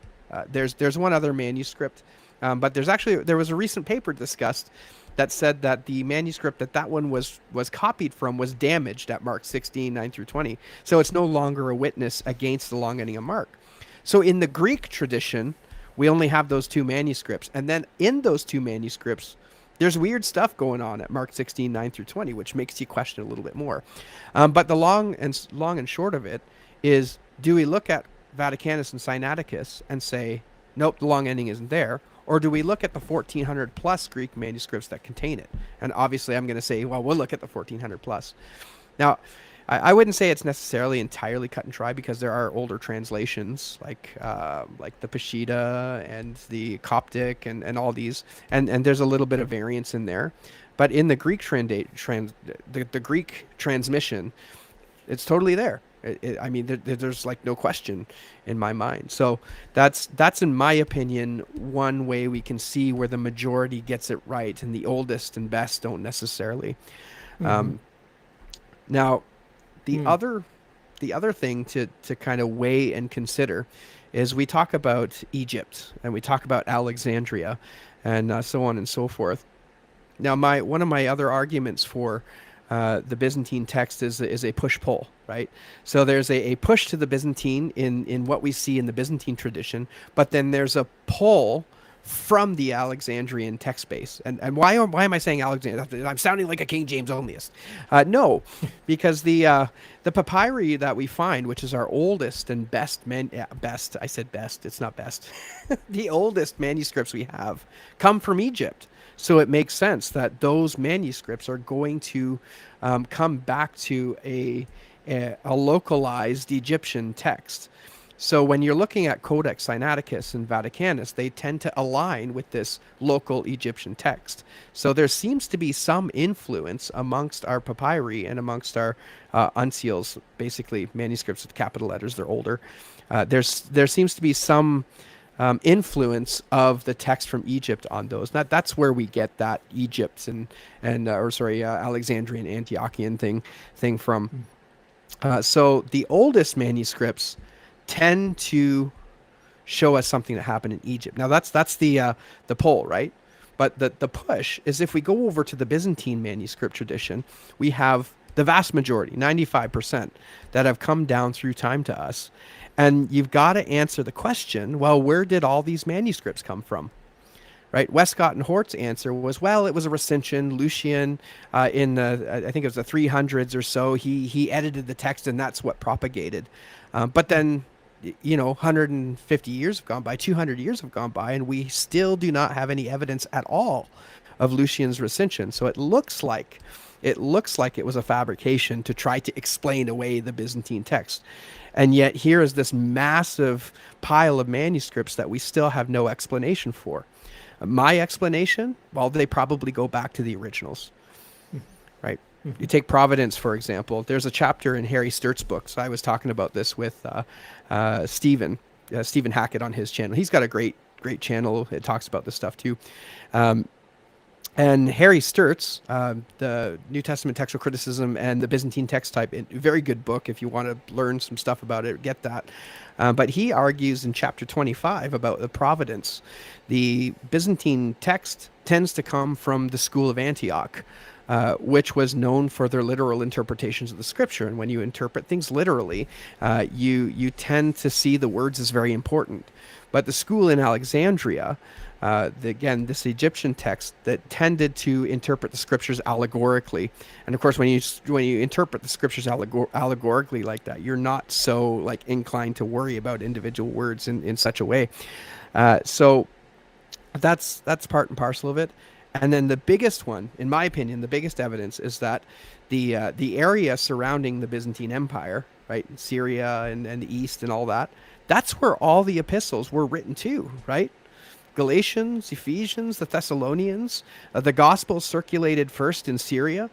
There's one other manuscript, but there was a recent paper discussed that said that the manuscript that one was copied from was damaged at Mark 16, 9 through 20. So it's no longer a witness against the long ending of Mark. So in the Greek tradition, we only have those two manuscripts. And then in those two manuscripts, there's weird stuff going on at Mark 16, 9 through 20, which makes you question a little bit more. But the long and short of it is, do we look at Vaticanus and Sinaiticus and say, nope, the long ending isn't there? Or do we look at the 1,400 plus Greek manuscripts that contain it? And obviously I'm going to say, well, we'll look at the 1,400 plus. Now, I wouldn't say it's necessarily entirely cut and dry, because there are older translations like the Peshitta and the Coptic and all these, and there's a little bit of variance in there. But in the Greek the Greek transmission, it's totally there. I mean, there's like no question in my mind. So that's in my opinion one way we can see where the majority gets it right and the oldest and best don't necessarily. Now, the other thing to kind of weigh and consider is we talk about Egypt and we talk about Alexandria and so on and so forth. Now, one of my other arguments for the Byzantine text is a push-pull, right? So there's a push to the Byzantine in what we see in the Byzantine tradition, but then there's a pull from the Alexandrian text base. And why am I saying Alexandria? I'm sounding like a King James onlyist. No, because the papyri that we find, which is our oldest and best, I said best, it's not best. The oldest manuscripts we have come from Egypt. So it makes sense that those manuscripts are going to come back to a localized Egyptian text. So when you're looking at Codex Sinaiticus and Vaticanus, they tend to align with this local Egyptian text. So there seems to be some influence amongst our papyri and amongst our uncials, basically manuscripts with capital letters. They're older. There seems to be some influence of the text from Egypt on those. That's where we get that Egypt and Alexandrian Antiochian thing from. So the oldest manuscripts tend to show us something that happened in Egypt. Now that's the pull, right? But the push is if we go over to the Byzantine manuscript tradition, we have the vast majority, 95%, that have come down through time to us. And you've got to answer the question, well, where did all these manuscripts come from? Right? Westcott and Hort's answer was, well, it was a recension. Lucian, in the, I think it was the 300s or so, he edited the text, and that's what propagated. But then, 150 years have gone by, 200 years have gone by, and we still do not have any evidence at all of Lucian's recension. So it looks like it was a fabrication to try to explain away the Byzantine text. And yet here is this massive pile of manuscripts that we still have no explanation for. My explanation, well, they probably go back to the originals, right? You take Providence, for example. There's a chapter in Harry Sturt's book. So I was talking about this with Stephen Hackett on his channel. He's got a great channel. It talks about this stuff too. And Harry Sturt's, the New Testament Textual Criticism and the Byzantine Text Type, very good book. If you want to learn some stuff about it, get that. But he argues in chapter 25 about the providence. The Byzantine text tends to come from the school of Antioch, which was known for their literal interpretations of the scripture. And when you interpret things literally, you tend to see the words as very important. But the school in Alexandria, again, this Egyptian text that tended to interpret the scriptures allegorically. And of course, when you interpret the scriptures allegorically like that, you're not so inclined to worry about individual words in such a way. So that's part and parcel of it. And then the biggest one, in my opinion, the biggest evidence is that the area surrounding the Byzantine Empire, right, Syria and the East and all that, that's where all the epistles were written to, right? Galatians, Ephesians, the Thessalonians, the gospel circulated first in Syria.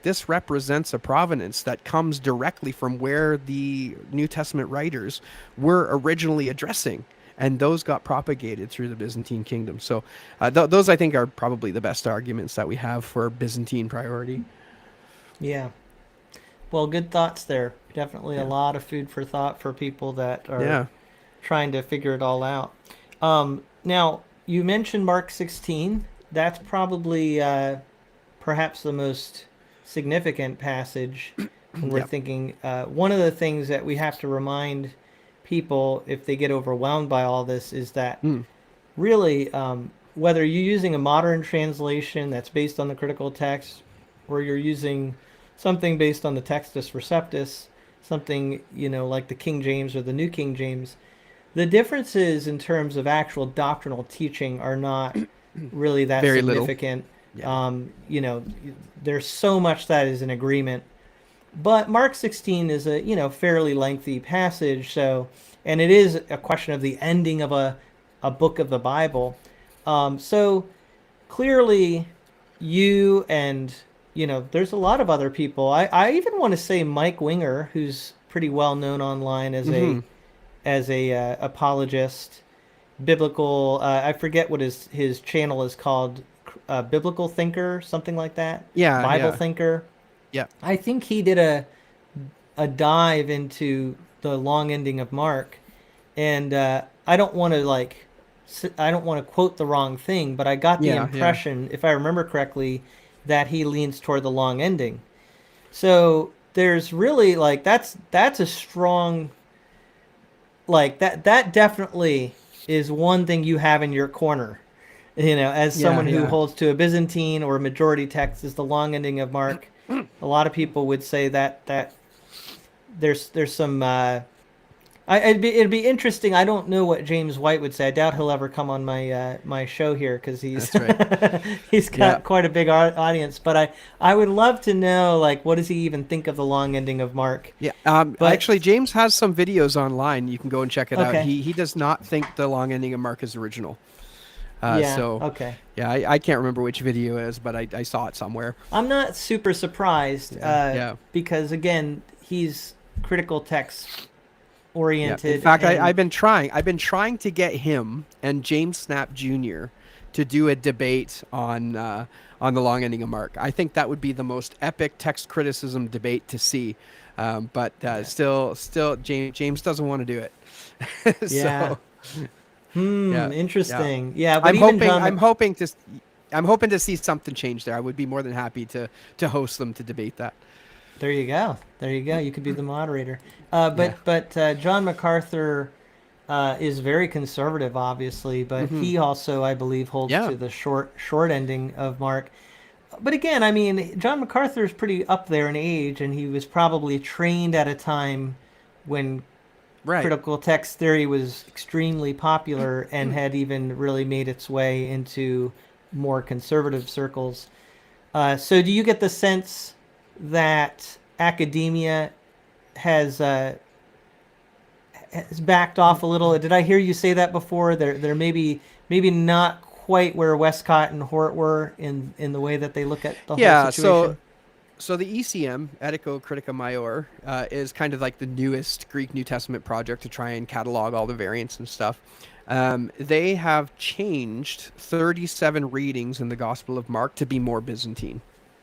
This represents a provenance that comes directly from where the New Testament writers were originally addressing. And those got propagated through the Byzantine kingdom. So those, I think, are probably the best arguments that we have for Byzantine priority. Yeah. Well, good thoughts there. Definitely a lot of food for thought for people that are trying to figure it all out. Now, you mentioned Mark 16. That's probably perhaps the most significant passage. And we're thinking one of the things that we have to remind people if they get overwhelmed by all this is that really, whether you're using a modern translation that's based on the critical text, or you're using something based on the Textus Receptus, something like the King James or the New King James, the differences in terms of actual doctrinal teaching are not really that Very significant. Yeah. There's so much that is in agreement. But Mark 16 is a fairly lengthy passage, and it is a question of the ending of a book of the Bible. So clearly, you and there's a lot of other people. I even want to say Mike Winger, who's pretty well known online as a apologist, biblical. I forget what his channel is called, Biblical Thinker, something like that. Yeah, Bible Thinker. Yeah, I think he did a dive into the long ending of Mark, and I don't want to quote the wrong thing, but I got the impression, if I remember correctly, that he leans toward the long ending. So there's really that's a strong that definitely is one thing you have in your corner. As someone who holds to a Byzantine or a majority text is the long ending of Mark. A lot of people would say that there's some. It'd be interesting. I don't know what James White would say. I doubt he'll ever come on my show here because he's he's got quite a big audience. But I would love to know what does he even think of the long ending of Mark? Yeah. Actually, James has some videos online. You can go and check it out. He does not think the long ending of Mark is original. I can't remember which video it is, but I saw it somewhere. I'm not super surprised because again, he's critical text oriented. In fact, I've been trying to get him and James Snap Jr. to do a debate on the long ending of Mark. I think that would be the most epic text criticism debate to see. But still James doesn't want to do it. Yeah. Interesting. Yeah, but I'm even hoping. John I'm hoping to see something change there. I would be more than happy to host them to debate that. There you go. There you go. You could be the moderator. Yeah. But John MacArthur is very conservative, obviously, but he also, I believe, holds Yeah. to the short ending of Mark. But again, I mean, John MacArthur is pretty up there in age, and he was probably trained at a time when Right. critical text theory was extremely popular and had even really made its way into more conservative circles. So do you get the sense that academia has backed off a little? Did I hear you say that before? They're maybe not quite where Westcott and Hort were in the way that they look at the whole situation. So the ECM, Ethico Critica Major, is kind of like the newest Greek New Testament project to try and catalog all the variants and stuff. They have changed 37 readings in the Gospel of Mark to be more Byzantine.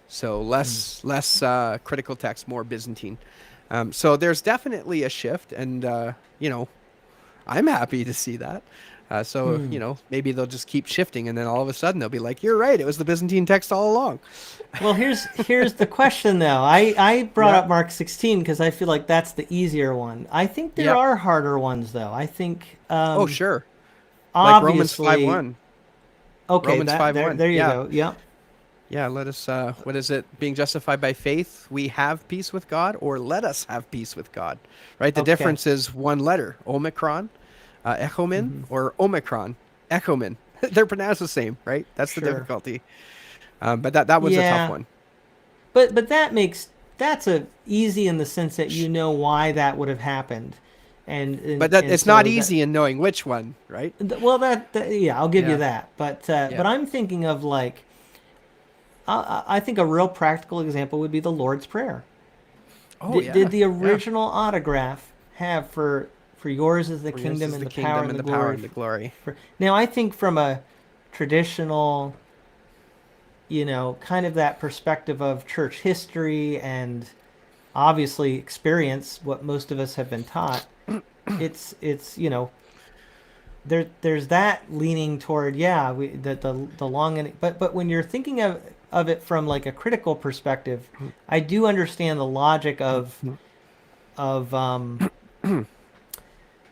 So less critical text, more Byzantine. So there's definitely a shift, and I'm happy to see that. Maybe they'll just keep shifting, and then all of a sudden they'll be like, "You're right, it was the Byzantine text all along." Well, here's the question though. I brought up Mark 16 because I feel like that's the easier one. I think there are harder ones though. I think. Oh sure. Like Romans 5:1. Okay, Romans 5:1. There you go. Yep. Yeah, let us, what is it? Being justified by faith, we have peace with God, or let us have peace with God, right? The difference is one letter, Omicron, Echomin, or Omicron, Echomin. They're pronounced the same, right? That's the difficulty. But that was a tough one. But that's easy in the sense that you know why that would have happened. But it's not easy in knowing which one, right? Well, I'll give you that. But I'm thinking of like, I think a real practical example would be the Lord's Prayer. Did the original autograph have for yours is the kingdom and the power and the glory? Now, I think from a traditional, kind of that perspective of church history and obviously experience, what most of us have been taught, it's there's that leaning toward the long end, but when you're thinking of it from like a critical perspective, I do understand the logic of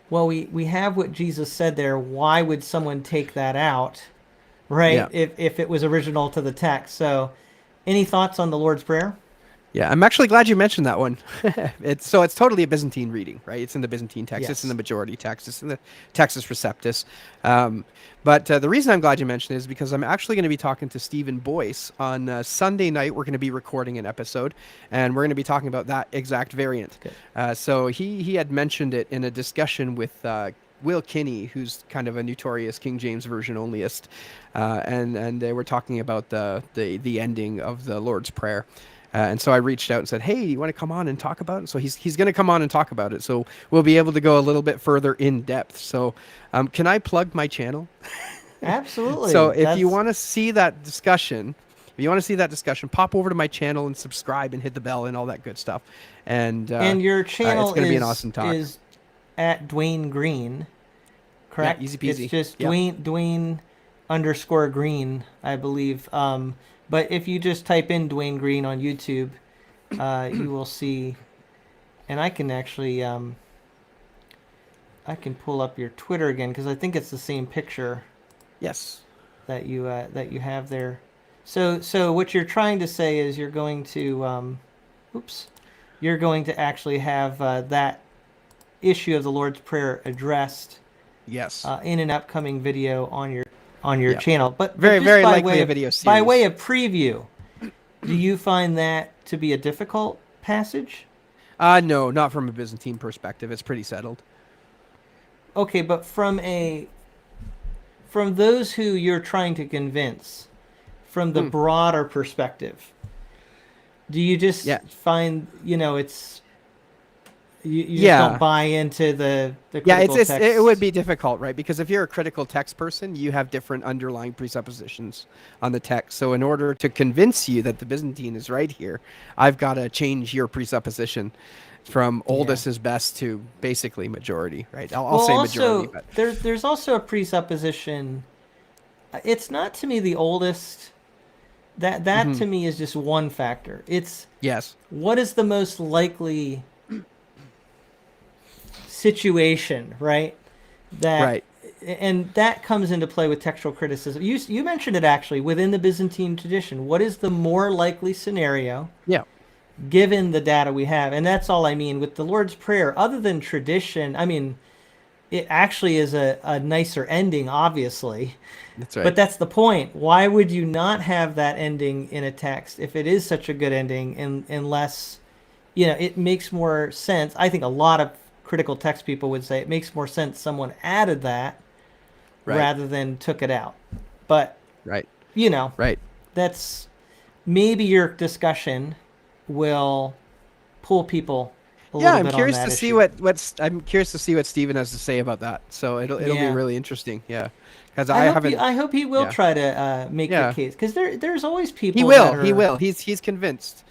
well, we have what Jesus said there. Why would someone take that out, right? Yeah. If it was original to the text. So, any thoughts on the Lord's Prayer? Yeah, I'm actually glad you mentioned that one. It's totally a Byzantine reading, right? It's in the Byzantine text. Yes. It's in the majority text. It's in the Textus Receptus. But the reason I'm glad you mentioned it is because I'm actually going to be talking to Stephen Boyce on Sunday night. We're going to be recording an episode, and we're going to be talking about that exact variant. So he had mentioned it in a discussion with Will Kinney, who's kind of a notorious King James Version onlyist, and they were talking about the ending of the Lord's Prayer. And so I reached out and said, "Hey, you want to come on and talk about it?" So he's going to come on and talk about it. So we'll be able to go a little bit further in depth. So can I plug my channel? Absolutely. So if you want to see that discussion, pop over to my channel and subscribe and hit the bell and all that good stuff. And your channel it's going to be an awesome talk. Is at Dwayne Green, correct? Yeah, easy peasy. It's just Dwayne _Green, I believe. But if you just type in Dwayne Green on YouTube, you will see, and I can actually, I can pull up your Twitter again because I think it's the same picture. Yes. That you have there. So what you're trying to say is you're going to, you're going to actually have that issue of the Lord's Prayer addressed. Yes. In an upcoming video on your channel, but very just very by likely way a of, video series. By way of preview, do you find that to be a difficult passage? No, not from a Byzantine perspective. It's pretty settled. Okay, but from those who you're trying to convince, from the broader perspective, do you just find You just don't buy into the critical text. it would be difficult, right? Because if you're a critical text person, you have different underlying presuppositions on the text. So in order to convince you that the Byzantine is right here, I've got to change your presupposition from oldest is best to basically majority, right? I'll say majority. But there's also a presupposition. It's not to me the oldest. That to me is just one factor. It's what is the most likely situation, right? And that comes into play with textual criticism. You mentioned it actually within the Byzantine tradition. What is the more likely scenario? Yeah. Given the data we have, and that's all I mean with the Lord's Prayer. Other than tradition, I mean, it actually is a nicer ending, obviously. That's right. But that's the point. Why would you not have that ending in a text if it is such a good ending, unless, it makes more sense. I think a lot of critical text people would say it makes more sense someone added that rather than took it out. But, that's maybe your discussion will pull people a little bit I'm curious on that to see issue. I'm curious to see what Stephen has to say about that. So it'll be really interesting. Yeah. Because I hope he will try to make the case, because there's always people. He will. He's convinced.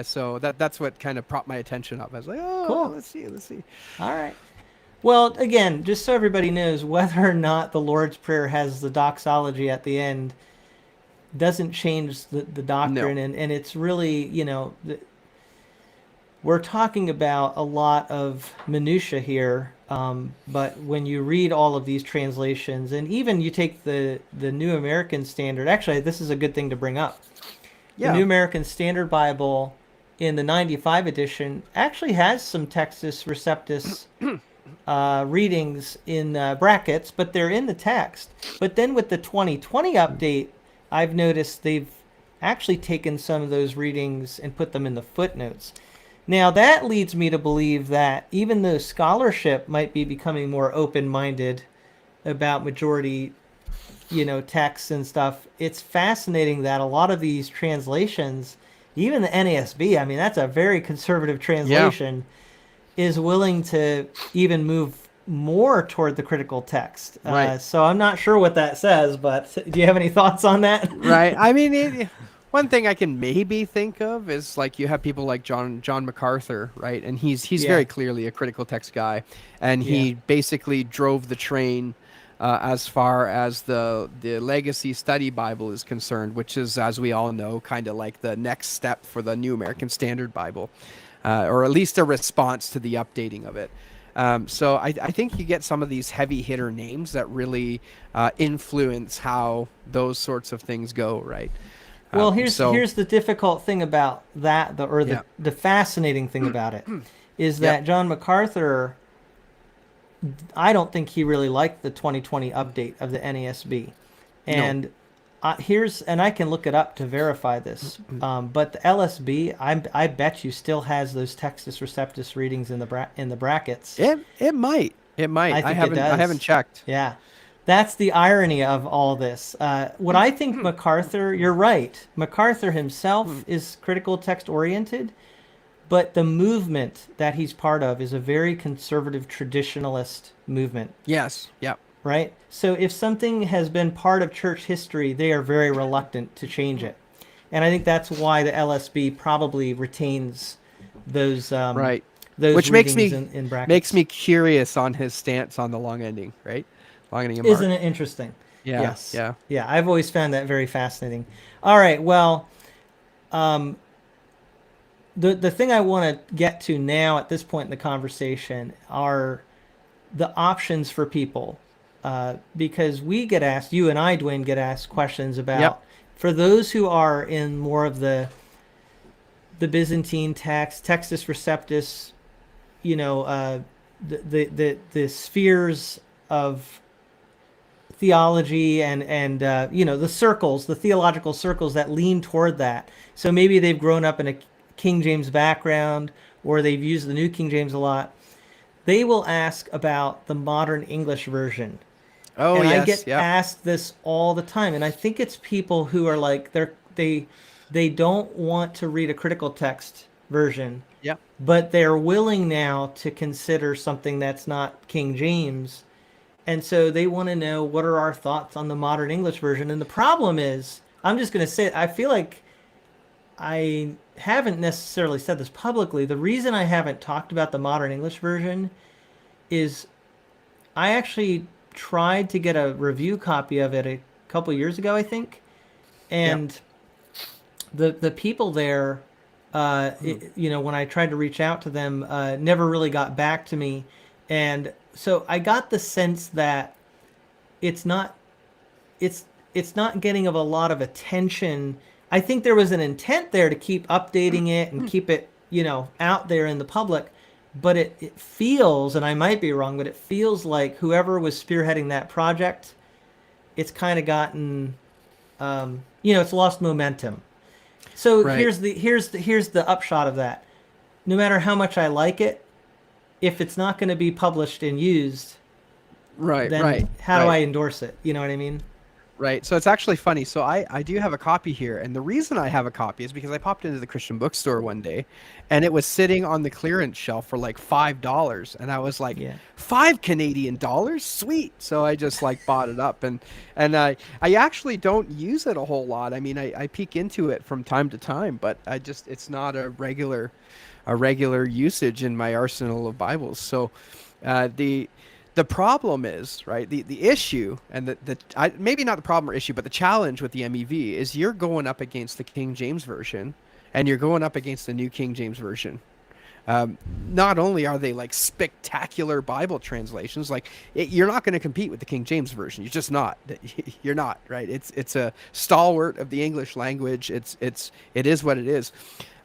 So that's what kind of propped my attention up. I was like, cool. Let's see. All right. Well, again, just so everybody knows, whether or not the Lord's Prayer has the doxology at the end doesn't change the doctrine, No. and it's really, we're talking about a lot of minutia here. But when you read all of these translations, and even you take the New American Standard, actually, this is a good thing to bring up. The New American Standard Bible in the 95 edition actually has some Textus Receptus readings in brackets, but they're in the text. But then with the 2020 update, I've noticed they've actually taken some of those readings and put them in the footnotes. Now, that leads me to believe that even though scholarship might be becoming more open-minded about majority, texts and stuff, it's fascinating that a lot of these translations, even the NASB, I mean, that's a very conservative translation, is willing to even move more toward the critical text. Right. So I'm not sure what that says, but do you have any thoughts on that? Right. I mean, one thing I can maybe think of is like you have people like John MacArthur, right? And he's very clearly a critical text guy, and he basically drove the train as far as the Legacy Study Bible is concerned, which is, as we all know, kind of like the next step for the New American Standard Bible, or at least a response to the updating of it. So I think you get some of these heavy hitter names that really influence how those sorts of things go, right? Well, here's the difficult thing about that, the fascinating thing about it, is that John MacArthur, I don't think he really liked the 2020 update of the NASB, and and I can look it up to verify this, but the LSB, I bet you still has those Textus Receptus readings in the brackets. It might. I haven't checked. Yeah. That's the irony of all this. What I think MacArthur, you're right. MacArthur himself is critical text oriented, but the movement that he's part of is a very conservative traditionalist movement. Yes. Yeah. Right? So if something has been part of church history, they are very reluctant to change it. And I think that's why the LSB probably retains those those which readings in brackets. Makes me curious on his stance on the long ending, right? Isn't it interesting? Yeah. Yes. Yeah. I've always found that very fascinating. All right. Well, the thing I want to get to now at this point in the conversation are the options for people, because we get asked, you and I, Dwayne, get asked questions about for those who are in more of the Byzantine text, Textus Receptus, the spheres of theology and the circles, the theological circles that lean toward that. So maybe they've grown up in a King James background, or they've used the New King James a lot. They will ask about the modern English version. Oh, and yes. I get asked this all the time, and I think it's people who are like they don't want to read a critical text version. Yeah. But they're willing now to consider something that's not King James. And so they want to know, what are our thoughts on the modern English version? And the problem is, I'm just going to say it, I feel like I haven't necessarily said this publicly. The reason I haven't talked about the modern English version is I actually tried to get a review copy of it a couple years ago, I think. And the people there, when I tried to reach out to them, never really got back to me. And so I got the sense that it's not getting of a lot of attention. I think there was an intent there to keep updating it and keep it, out there in the public. But it feels, and I might be wrong, but it feels like whoever was spearheading that project, it's kind of gotten, it's lost momentum. So Right. here's the upshot of that. No matter how much I like it, if it's not going to be published and used, Right. then Right. how do right. I endorse it? You know what I mean? Right. So it's actually funny. So I do have a copy here. And the reason I have a copy is because I popped into the Christian bookstore one day and it was sitting on the clearance shelf for like $5. And I was like, Yeah. $5 Canadian? Sweet. So I just like bought it up and I actually don't use it a whole lot. I mean, I peek into it from time to time, but it's not a regular usage in my arsenal of Bibles. So the problem is, right, the issue, and maybe not the problem or issue, but the challenge with the MEV is you're going up against the King James Version, and you're going up against the New King James Version. Not only are they like spectacular Bible translations, like you're not going to compete with the King James Version. You're just not. You're not, right? It's a stalwart of the English language. It is what it is.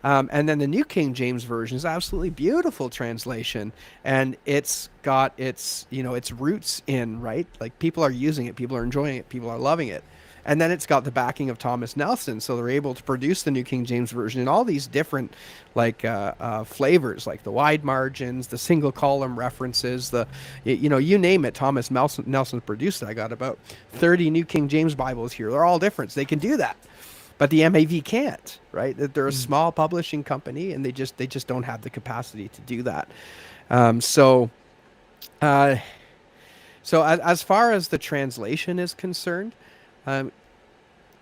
And then the New King James Version is absolutely beautiful translation, and it's got its roots in, right? Like people are using it, people are enjoying it, people are loving it. And then it's got the backing of Thomas Nelson, so they're able to produce the New King James Version in all these different flavors, like the wide margins, the single column references, you name it. Thomas Nelson produced it. I got about 30 New King James Bibles here. They're all different. So they can do that. But the MEV can't, right? They're a small publishing company, and they just don't have the capacity to do that. So as far as the translation is concerned, I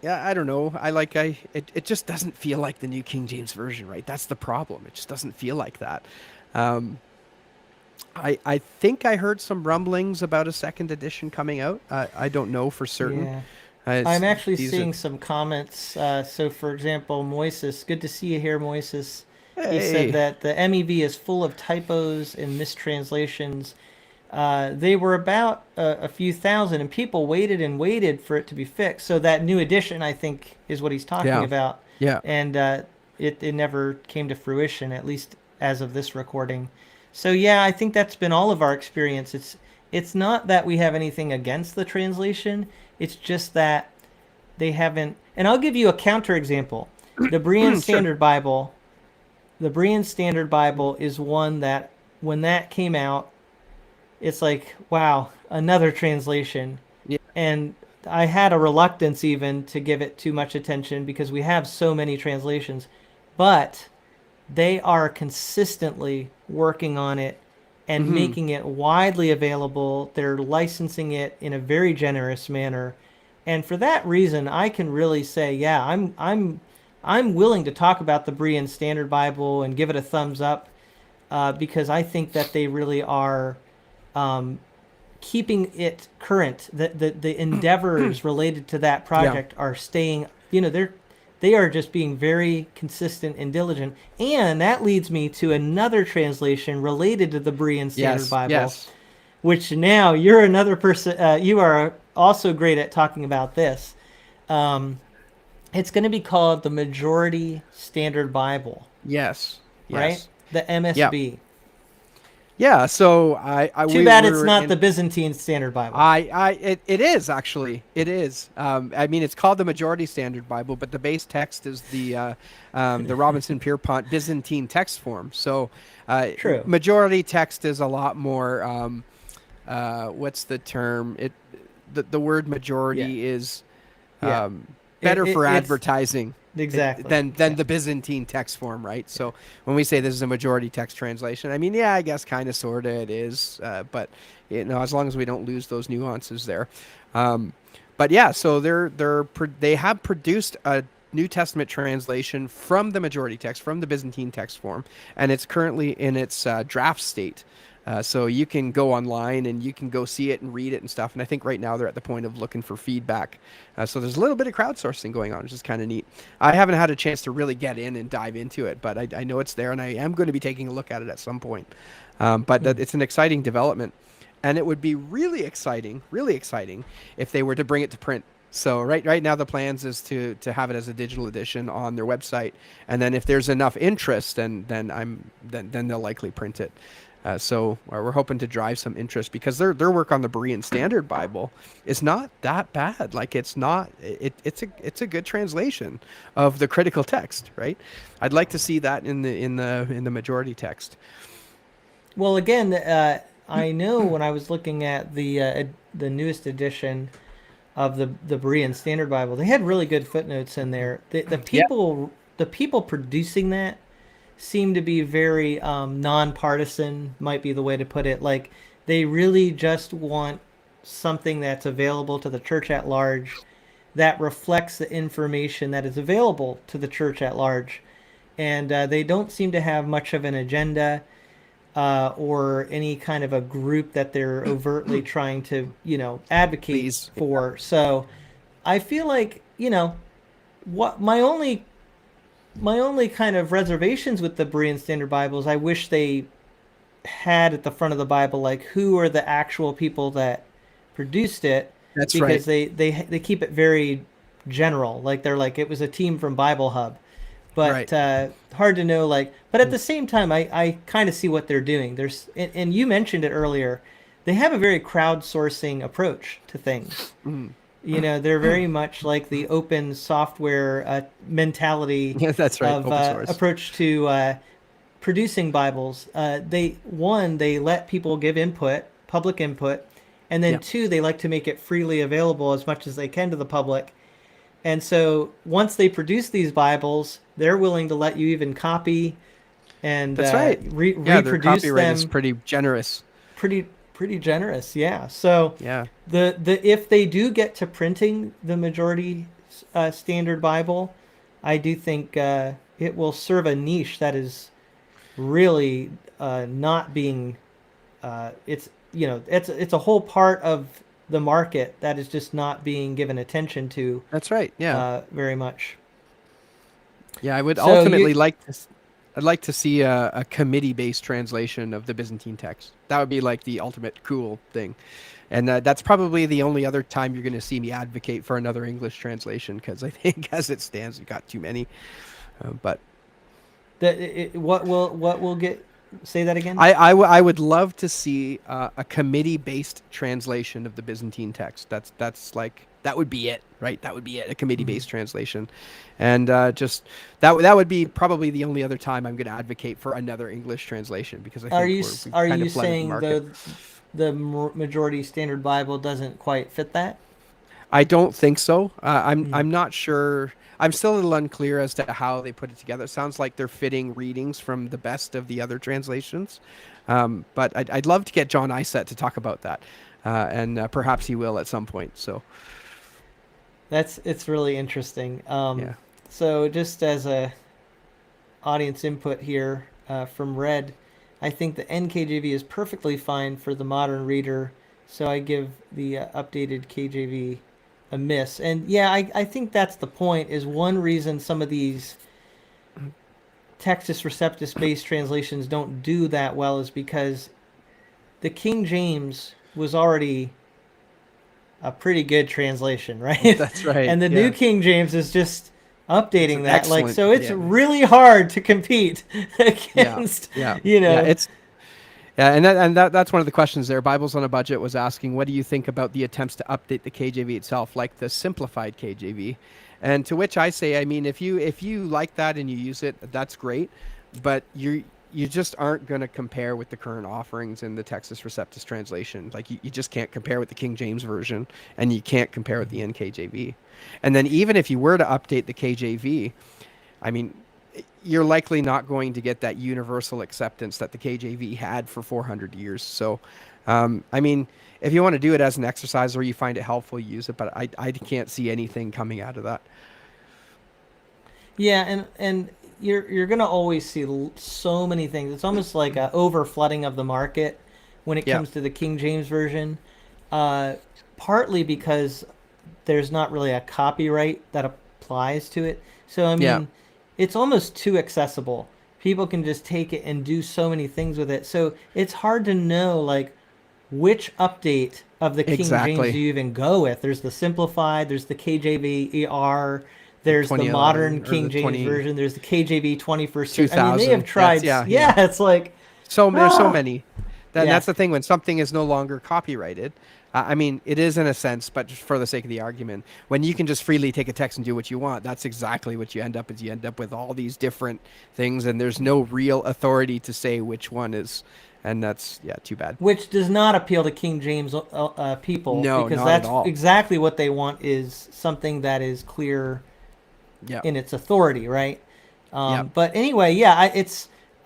don't know. It just doesn't feel like the New King James Version, right? That's the problem. It just doesn't feel like that. I think I heard some rumblings about a second edition coming out. I don't know for certain. Yeah. I'm actually seeing some comments. So, for example, Moises, good to see you here, Moises. He said that the MEV is full of typos and mistranslations. They were about a few thousand, and people waited and waited for it to be fixed. So that new edition, I think, is what he's talking about. Yeah. And it never came to fruition, at least as of this recording. So, yeah, I think that's been all of our experience. It's not that we have anything against the translation. It's just that they haven't. And I'll give you a counterexample. The Berean Standard Bible. The Berean Standard Bible is one that, when that came out, it's like, wow, another translation. Yeah. And I had a reluctance even to give it too much attention because we have so many translations. But they are consistently working on it and making it widely available. They're licensing it in a very generous manner. And for that reason, I can really say, yeah, I'm willing to talk about the Berean Standard Bible and give it a thumbs up because I think that they really are keeping it current. The endeavors related to that project are staying, they are just being very consistent and diligent. And that leads me to another translation related to the Berean Standard Bible, which now you're another person, you are also great at talking about this. It's going to be called the Majority Standard Bible. Yes. Right? The MSB. Yeah, so Too bad it's not the Byzantine Standard Bible. It is actually. It is. I mean, it's called the Majority Standard Bible, but the base text is the Robinson Pierpont Byzantine text form. So, True. Majority text is a lot more. What's the term? The word majority is better for advertising. Exactly. than the Byzantine text form, right? So when we say this is a majority text translation, I mean, yeah, I guess kind of, sort of, it is, but as long as we don't lose those nuances there. But yeah, so they have produced a New Testament translation from the majority text, from the Byzantine text form, and it's currently in its draft state. So you can go online and you can go see it and read it and stuff. And I think right now they're at the point of looking for feedback. So there's a little bit of crowdsourcing going on, which is kind of neat. I haven't had a chance to really get in and dive into it, but I know it's there, and I am going to be taking a look at it at some point. But it's an exciting development. And it would be really exciting if they were to bring it to print. So right now the plans is to have it as a digital edition on their website, and then if there's enough interest, then they'll likely print it. So we're hoping to drive some interest, because their work on the Berean Standard Bible is not that bad. Like, it's a good translation of the critical text, right? I'd like to see that in the majority text. Well, again, I know when I was looking at the newest edition of the Berean Standard Bible, they had really good footnotes in there. The people producing that seem to be very nonpartisan, might be the way to put it. Like, they really just want something that's available to the church at large, that reflects the information that is available to the church at large. And they don't seem to have much of an agenda or any kind of a group that they're overtly trying to, advocate for. So I feel like, what my only kind of reservations with the Berean Standard Bible is I wish they had at the front of the Bible, like, who are the actual people that produced it. That's because right. they keep it very general. Like, they're like, it was a team from Bible Hub. But Right. hard to know, like, but at the same time, I kind of see what they're doing. And you mentioned it earlier, they have a very crowdsourcing approach to things. They're very much like the open software mentality. Yeah, that's right. Of Open source. approach to producing Bibles. They let people give input, public input, and then two, they like to make it freely available as much as they can to the public. And so once they produce these Bibles, they're willing to let you even copy and That's right. reproduce their copyright them. is pretty generous. Pretty generous, yeah. So Yeah. the if they do get to printing the majority standard Bible, I do think it will serve a niche that is really not being. It's a whole part of the market that is just not being given attention to. That's right. Yeah. Very much. Yeah, I would So ultimately I'd like to see a committee-based translation of the Byzantine text. That would be like the ultimate cool thing. And that's probably the only other time you're going to see me advocate for another English translation, because I think as it stands, we've got too many. But what will get? Say that again. I would love to see a committee-based translation of the Byzantine text. That's like, that would be it, right? That would be it, a committee-based translation. And just that would be probably the only other time I'm going to advocate for another English translation, because I think Are kind you of flooded the saying market. the majority standard Bible doesn't quite fit that? I don't think so. I'm not sure. I'm still a little unclear as to how they put it together. It sounds like they're fitting readings from the best of the other translations. But I'd love to get John Isett to talk about that, and perhaps he will at some point. So It's really interesting. Yeah. So just as a audience input here from Red, I think the NKJV is perfectly fine for the modern reader. So I give the updated KJV a miss. And yeah, I think that's the point, is one reason some of these Textus Receptus based translations don't do that well is because the King James was already a pretty good translation, right? That's right. And the yeah. New King James is just updating that. Like, excellent- so it's yeah. really hard to compete against, Yeah. Yeah, it's and that's one of the questions there. Bibles on a Budget was asking, what do you think about the attempts to update the KJV itself, like the simplified KJV? And to which I say, I mean, if you like that and you use it, that's great. But you just aren't going to compare with the current offerings in the Textus Receptus translation. Like you just can't compare with the King James version, and you can't compare with the NKJV. And then even if you were to update the KJV, I mean, you're likely not going to get that universal acceptance that the KJV had for 400 years. So, I mean, if you want to do it as an exercise or you find it helpful, use it. But I can't see anything coming out of that. Yeah, and you're gonna always see so many things. It's almost like a over flooding of the market when it comes to the King James version. Partly because there's not really a copyright that applies to it. So I mean, it's almost too accessible. People can just take it and do so many things with it. So it's hard to know like which update of the King James you even go with. There's the simplified, there's the KJV-ER, there's the modern King James version, there's the KJV 21st century. I mean, they have tried. It's like there's so many. That's the thing when something is no longer copyrighted. I mean, it is in a sense, but just for the sake of the argument, when you can just freely take a text and do what you want, that's exactly what you end up is. You end up with all these different things, and there's no real authority to say which one is, and that's too bad. Which does not appeal to King James people, no, because not that's at all. exactly what they want is something that is clear in its authority, right? But anyway,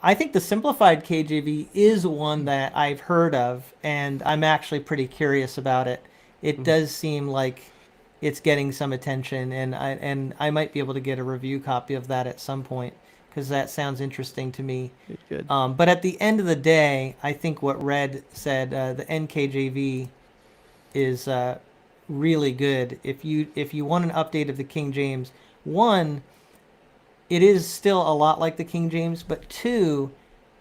I think the simplified KJV is one that I've heard of, and I'm actually pretty curious about it. It does seem like it's getting some attention, and I might be able to get a review copy of that at some point because that sounds interesting to me. Good. But at the end of the day, I think what Red said, the NKJV is really good. If you want an update of the King James, one, it is still a lot like the King James, but two,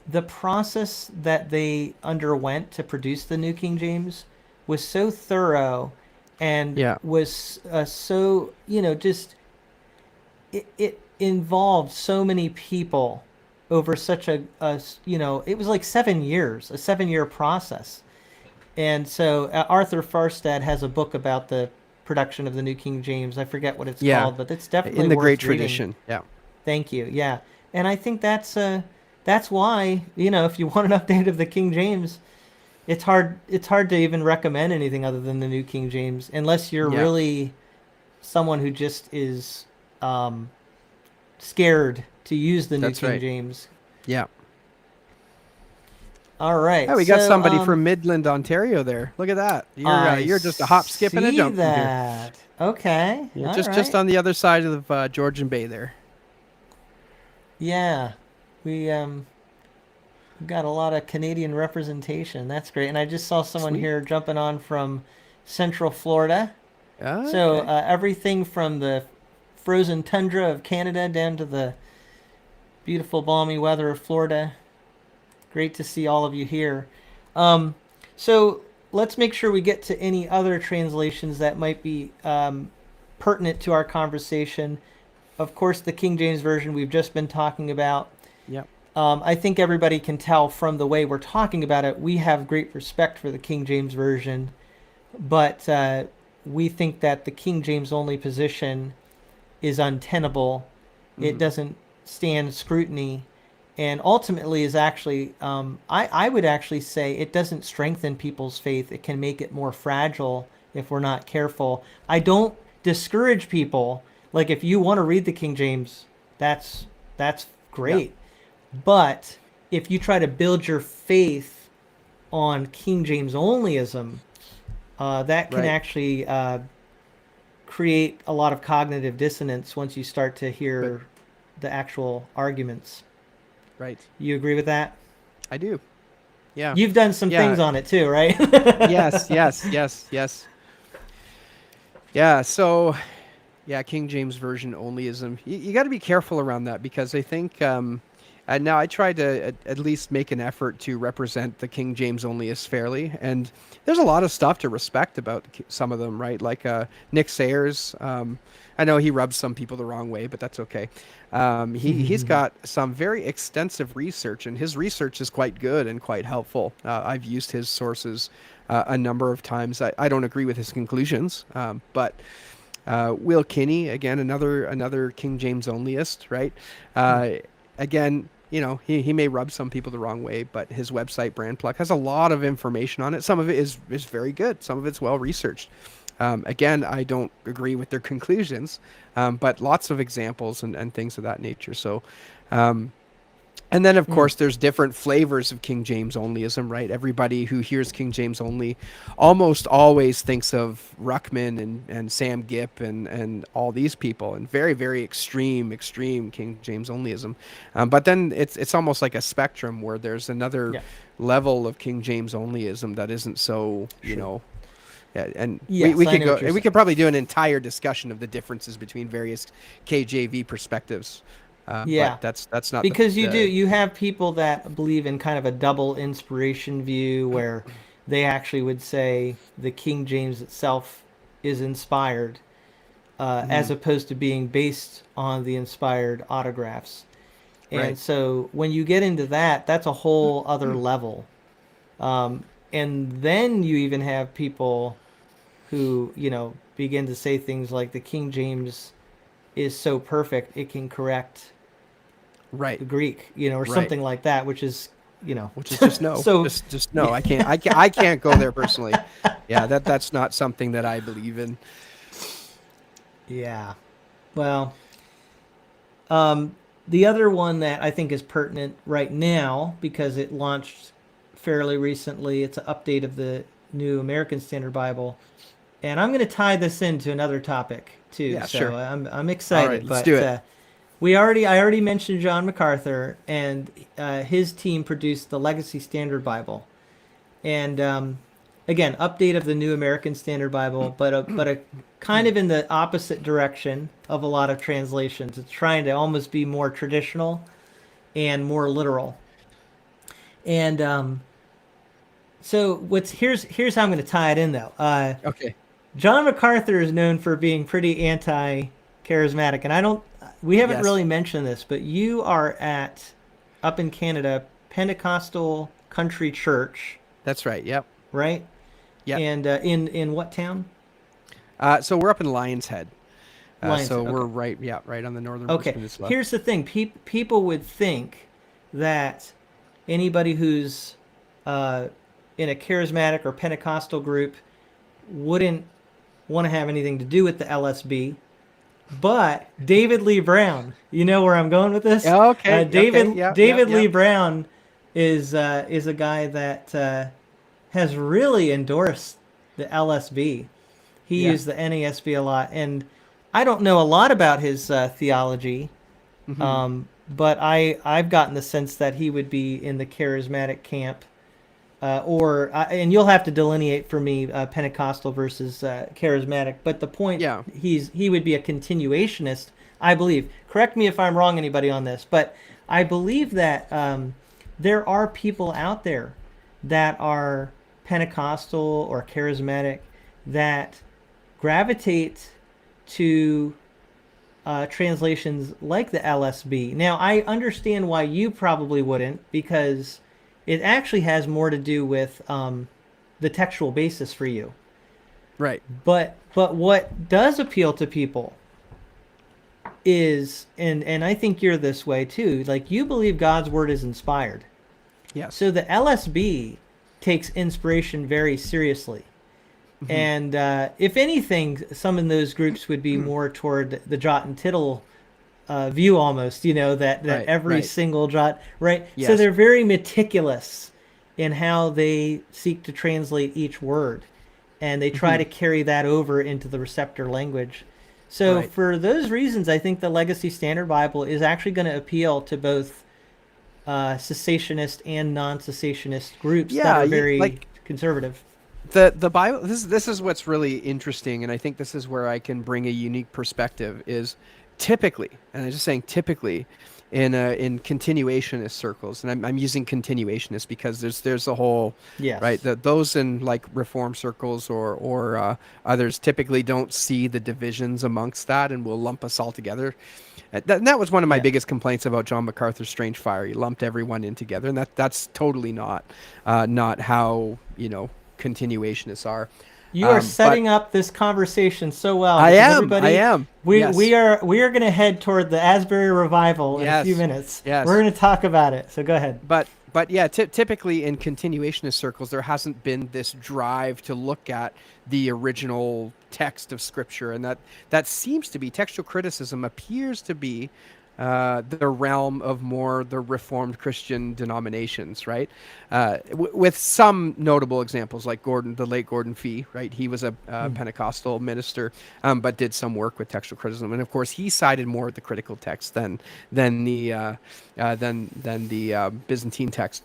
the process that they underwent to produce the New King James was so thorough and was so, just, it involved so many people over such a it was like 7 years, a 7-year process. And so Arthur Farstad has a book about the production of the New King James. I forget what it's called, but it's definitely in the worth Great reading. Tradition. Yeah. Thank you. Yeah. And I think that's why, if you want an update of the King James, it's hard to even recommend anything other than the New King James unless you're really someone who just is scared to use the New King James. Yeah. All right. Yeah, we got somebody from Midland, Ontario there. Look at that. You're just a hop, skip, and a jump from here. Okay. Just on the other side of Georgian Bay there. Yeah, we've got a lot of Canadian representation. That's great. And I just saw someone here jumping on from Central Florida. Okay. So everything from the frozen tundra of Canada down to the beautiful balmy weather of Florida. Great to see all of you here. So let's make sure we get to any other translations that might be pertinent to our conversation. Of course, the King James Version we've just been talking about. Yep. I think everybody can tell from the way we're talking about it, we have great respect for the King James Version, but we think that the King James only position is untenable. It doesn't stand scrutiny, and ultimately is actually, I would actually say it doesn't strengthen people's faith. It can make it more fragile if we're not careful. I don't discourage people. Like, if you want to read the King James, that's great. Yeah. But if you try to build your faith on King James onlyism, that can actually create a lot of cognitive dissonance once you start to hear the actual arguments. Right. You agree with that? I do. Yeah. You've done some things on it too, right? Yes. Yeah. So, King James Version onlyism. You got to be careful around that because I think, and now I try to at least make an effort to represent the King James onlyists fairly, and there's a lot of stuff to respect about some of them, right? Like Nick Sayers. I know he rubs some people the wrong way, but that's okay. He's got some very extensive research, and his research is quite good and quite helpful. I've used his sources a number of times. I don't agree with his conclusions, but Will Kinney, again, another King James onlyist, right? Again, he may rub some people the wrong way, but his website Brandplug has a lot of information on it. Some of it is very good. Some of it's well researched. Again, I don't agree with their conclusions, but lots of examples and things of that nature. So, and then, of course, there's different flavors of King James onlyism, right? Everybody who hears King James only almost always thinks of Ruckman and Sam Gipp and all these people, and very, very extreme King James onlyism. But then it's almost like a spectrum where there's another level of King James onlyism that isn't so, Yeah, and Yes, we I could know go. what you're We could probably do an entire discussion of the differences between various KJV perspectives. Yeah. But that's not Because you have people that believe in kind of a double inspiration view where they actually would say the King James itself is inspired as opposed to being based on the inspired autographs. And Right. so when you get into that, that's a whole other level. And then you even have people who, begin to say things like the King James is so perfect it can correct right, the Greek, or Right. something like that, which is, which is just no, So- just no. I can't go there personally. Yeah, that's not something that I believe in. yeah. Well, the other one that I think is pertinent right now because it launched fairly recently, it's an update of the New American Standard Bible, and I'm going to tie this into another topic too. Yeah, so sure. I'm excited. All right, let's but do it. I already mentioned John MacArthur, and his team produced the Legacy Standard Bible, and again, update of the New American Standard Bible, but a kind of in the opposite direction of a lot of translations. It's trying to almost be more traditional and more literal. And so here's how I'm going to tie it in though. Okay. John MacArthur is known for being pretty anti-charismatic, and we haven't Yes. really mentioned this, but you are up in Canada, Pentecostal Country Church, That's right. Yep. right? Yep. And in what town? So we're up in Lion's Head. Lion's So Head, we're okay. right on the northern Okay, peninsula. here's the thing. People would think that anybody who's in a charismatic or Pentecostal group wouldn't want to have anything to do with the LSB. But David Lee Brown, you know where I'm going with this? Yeah, okay, David okay, yeah, David yeah, Lee yeah. Brown is a guy that has really endorsed the LSB. He Yeah. used the NASB a lot, and I don't know a lot about his theology, but I've gotten the sense that he would be in the charismatic camp, and you'll have to delineate for me Pentecostal versus charismatic. But the point, Yeah. he would be a continuationist, I believe. Correct me if I'm wrong, anybody on this, but I believe that there are people out there that are Pentecostal or charismatic that gravitate to translations like the LSB. Now, I understand why you probably wouldn't, because it actually has more to do with the textual basis for you. Right. But what does appeal to people is, and I think you're this way too, like you believe God's word is inspired. Yes. So the LSB takes inspiration very seriously. And if anything, some in those groups would be more toward the jot and tittle view almost, that Right, every right. single jot, right? So Yes. they're very meticulous in how they seek to translate each word. And they try to carry that over into the receptor language. So Right. for those reasons, I think the Legacy Standard Bible is actually going to appeal to both cessationist and non-cessationist groups that are very conservative. The Bible. This is what's really interesting, and I think this is where I can bring a unique perspective. Is typically, and I'm just saying typically, in continuationist circles, and I'm using continuationist because there's a whole Yes. right. Those in like reform circles or others typically don't see the divisions amongst that and will lump us all together. That was one of my biggest complaints about John MacArthur's Strange Fire. He lumped everyone in together, and that's totally not how continuationists are. You are But setting up this conversation so well. I Because am. everybody, I am. Yes. we are going to head toward the Asbury revival in a few Yes. minutes. Yes. We're going to talk about it. So go ahead. But yeah, typically in continuationist circles, there hasn't been this drive to look at the original text of Scripture, and that seems to be textual criticism appears to be the realm of more the Reformed Christian denominations, right? With some notable examples, like the late Gordon Fee, right? He was a Pentecostal minister, but did some work with textual criticism, and of course, he sided more with the critical text than the Byzantine text.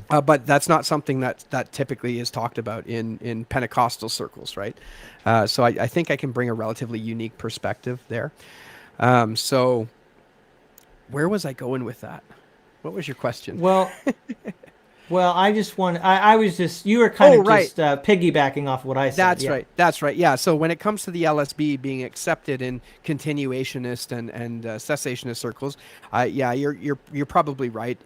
But that's not something that typically is talked about in Pentecostal circles, right? So I think I can bring a relatively unique perspective there. So where was I going with that? What was your question? Well, I just want. I was just. You were kind of right. just piggybacking off what I said. That's yeah. right. That's right. Yeah. So when it comes to the LSB being accepted in continuationist and cessationist circles, yeah, you're probably right.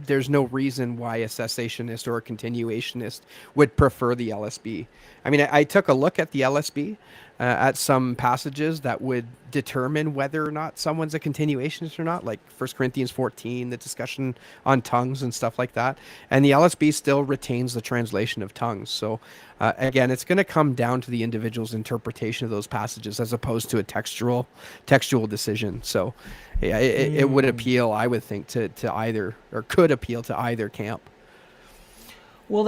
There's no reason why a cessationist or a continuationist would prefer the LSB. I mean, I took a look at the LSB at some passages that would determine whether or not someone's a continuationist or not, like 1 Corinthians 14, the discussion on tongues and stuff like that. And the LSB still retains the translation of tongues. So again, it's going to come down to the individual's interpretation of those passages as opposed to a textual decision. So yeah, it would appeal, I would think, to either, or could appeal to either camp. Well,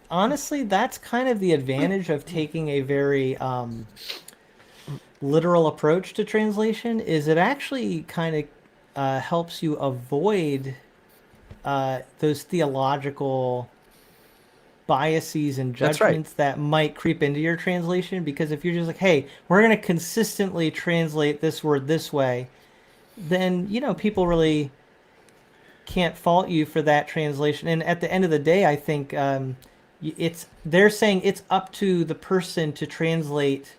honestly, that's kind of the advantage of taking a very literal approach to translation, is it actually kind of helps you avoid those theological biases and judgments that might creep into your translation. Because if you're just like, hey, we're going to consistently translate this word this way, then, people really can't fault you for that translation. And at the end of the day, I think they're saying it's up to the person to translate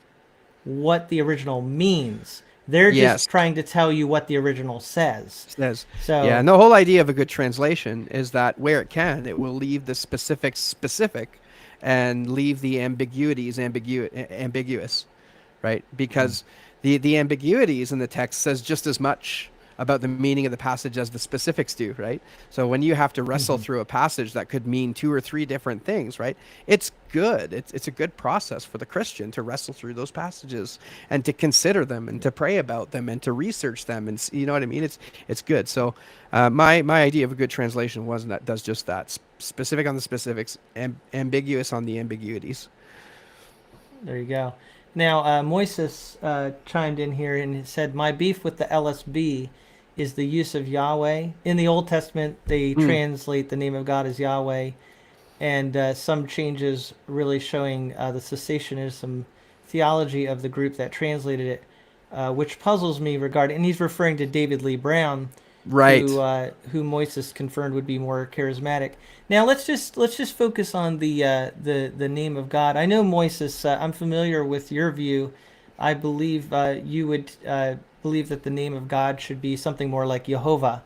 what the original means. They're just trying to tell you what the original says. So yeah, and the whole idea of a good translation is that where it can, it will leave the specifics specific and leave the ambiguities ambiguous, right? Because the ambiguities in the text says just as much about the meaning of the passage as the specifics do, right? So when you have to wrestle through a passage that could mean 2 or 3 different things, right? It's good. It's a good process for the Christian to wrestle through those passages and to consider them and to pray about them and to research them, and you know what I mean? It's good. So my idea of a good translation does just that: specific on the specifics, ambiguous on the ambiguities. There you go. Now, Moises chimed in here and said, my beef with the LSB is the use of Yahweh. In the Old Testament, they translate the name of God as Yahweh, and some changes really showing the cessationism theology of the group that translated it, which puzzles me regarding, and he's referring to David Lee Brown, right, who Moises confirmed would be more charismatic. Now let's just focus on the name of God. I know, Moises, I'm familiar with your view. I believe you would believe that the name of God should be something more like Jehovah.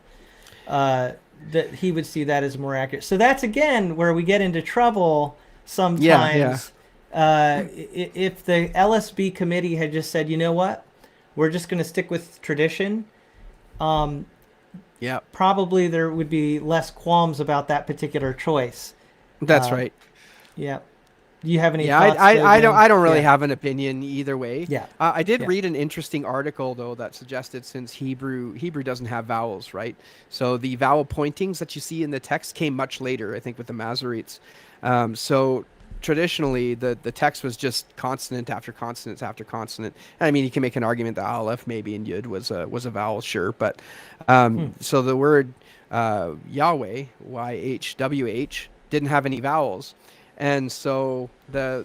That he would see that as more accurate. So that's again where we get into trouble sometimes. If the LSB committee had just said, you know what, we're just going to stick with tradition, probably there would be less qualms about that particular choice. That's right. Yeah. Do you have any thoughts? I don't really have an opinion either way. Yeah. I did read an interesting article though that suggested, since Hebrew doesn't have vowels, right? So the vowel pointings that you see in the text came much later, I think, with the Masoretes. So traditionally the text was just consonant after consonant after consonant. And I mean, you can make an argument that Aleph maybe in Yud was a vowel, sure, but so the word Yahweh, YHWH, didn't have any vowels. And so the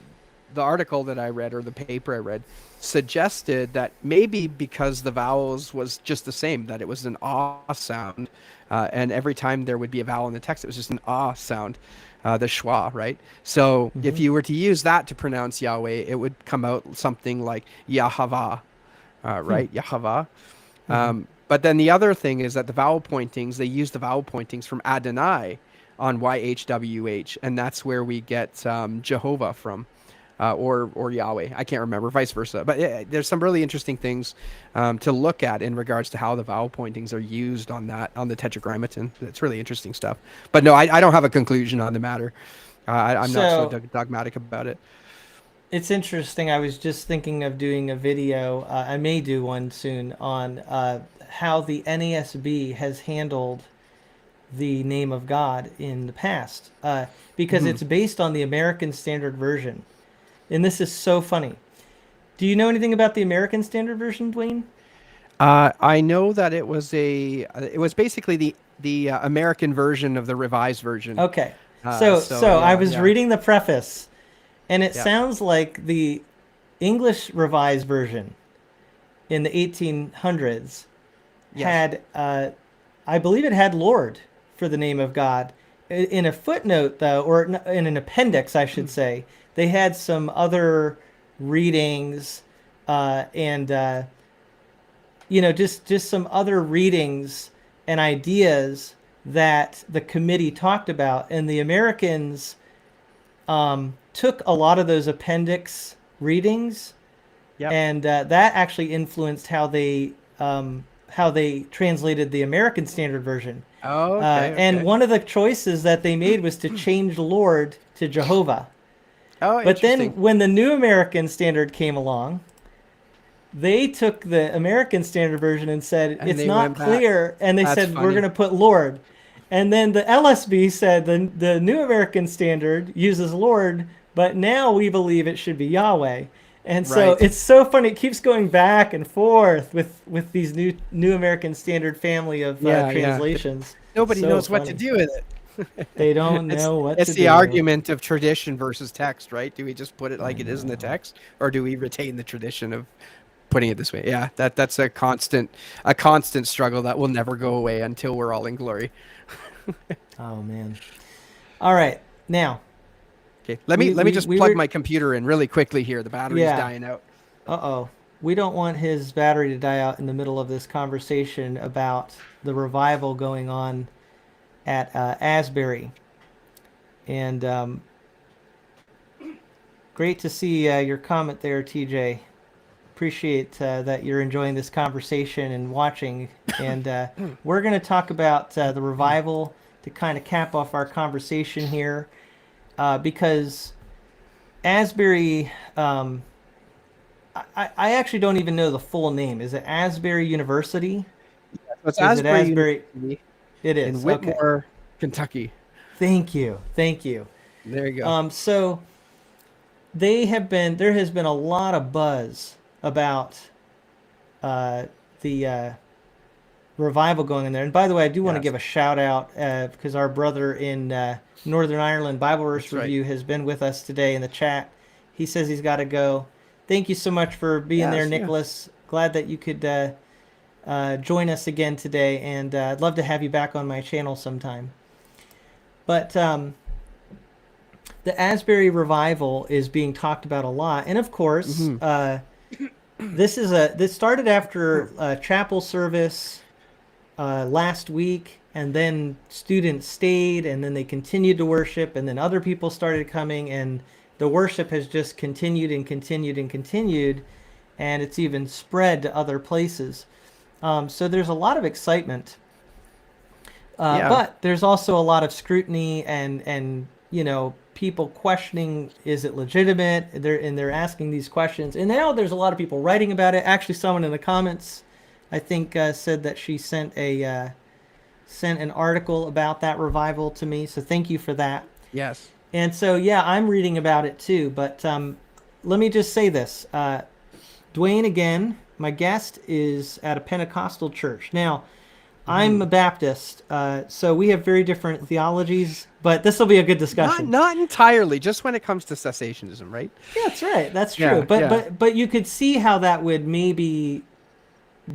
article that I read, or the paper I read, suggested that maybe because the vowels was just the same, that it was an ah sound, and every time there would be a vowel in the text, it was just an ah sound, the schwa, right? So if you were to use that to pronounce Yahweh, it would come out something like Yahavah, right? Yahavah. But then the other thing is that the vowel pointings, they use the vowel pointings from Adonai on YHWH, and that's where we get Jehovah from. or Yahweh. I can't remember, vice versa. But yeah, there's some really interesting things to look at in regards to how the vowel pointings are used on the Tetragrammaton. It's really interesting stuff. But no, I don't have a conclusion on the matter. I'm not so dogmatic about it. It's interesting. I was just thinking of doing a video. I may do one soon on how the NASB has handled the name of God in the past, because it's based on the American Standard Version, and this is so funny. Do you know anything about the American Standard Version, Dwayne? I know that it was basically the American version of the Revised Version. Okay, So so I was yeah. reading the preface, and it Yeah. sounds like the English Revised Version in the 1800s Yes. had, I believe it had Lord for the name of God. In a footnote, though, or in an appendix, I should say, they had some other readings, and just some other readings and ideas that the committee talked about, and the Americans took a lot of those appendix readings, Yep. and that actually influenced how they translated the American Standard Version. Oh, okay. And Okay. one of the choices that they made was to change Lord to Jehovah. Oh, But then interesting. when the New American Standard came along, they took the American Standard Version and said, And it's they not went back. clear. And they That's said, we're funny. going to put Lord. And then the LSB said the New American Standard uses Lord, but now we believe it should be Yahweh. And so Right. it's so funny. It keeps going back and forth with these New American Standard family of Yeah. translations. Nobody So knows what to funny. do with it. They don't It's, know what it's to the do. argument of tradition versus text, right? Do we just put it like it is in the text, or do we retain the tradition of putting it this way? Yeah, that's a constant struggle that will never go away until we're all in glory. Oh, man. All right. Now, Okay, let me just we plug were- my computer in really quickly here. The battery's Yeah. dying out. uh-oh. We don't want his battery to die out in the middle of this conversation about the revival going on at Asbury. And great to see your comment there, TJ. Appreciate that you're enjoying this conversation and watching. And we're going to talk about the revival to kind of cap off our conversation here, because Asbury, I actually don't even know the full name. Is it Asbury University? So it's Is it Asbury Asbury? University It in is. Whitmore, Kentucky. Thank you. Thank you. There you go. So there has been a lot of buzz about the revival going in there. And by the way, I do want to Yes. give a shout out because our brother in Northern Ireland, Bible Verse That's right. Review, has been with us today in the chat. He says he's got to go. Thank you so much for being there, Yes, yeah. Nicholas. Glad that you could join us again today, and I'd love to have you back on my channel sometime. But the Asbury revival is being talked about a lot, and of course, this started after a chapel service last week, and then students stayed, and then they continued to worship, and then other people started coming, and the worship has just continued and continued and continued, and it's even spread to other places. So there's a lot of excitement. Yeah. But there's also a lot of scrutiny and people questioning, is it legitimate? They're asking these questions. And now there's a lot of people writing about it. Actually, someone in the comments, I think, said that she sent an article about that revival to me. So thank you for that. Yes. And so, yeah, I'm reading about it too. But let me just say this. Dwayne, again, my guest is at a Pentecostal church. Now, I'm a Baptist, so we have very different theologies, but this will be a good discussion. Not entirely, just when it comes to cessationism, right? Yeah, that's right. That's true. Yeah, but yeah. but you could see how that would maybe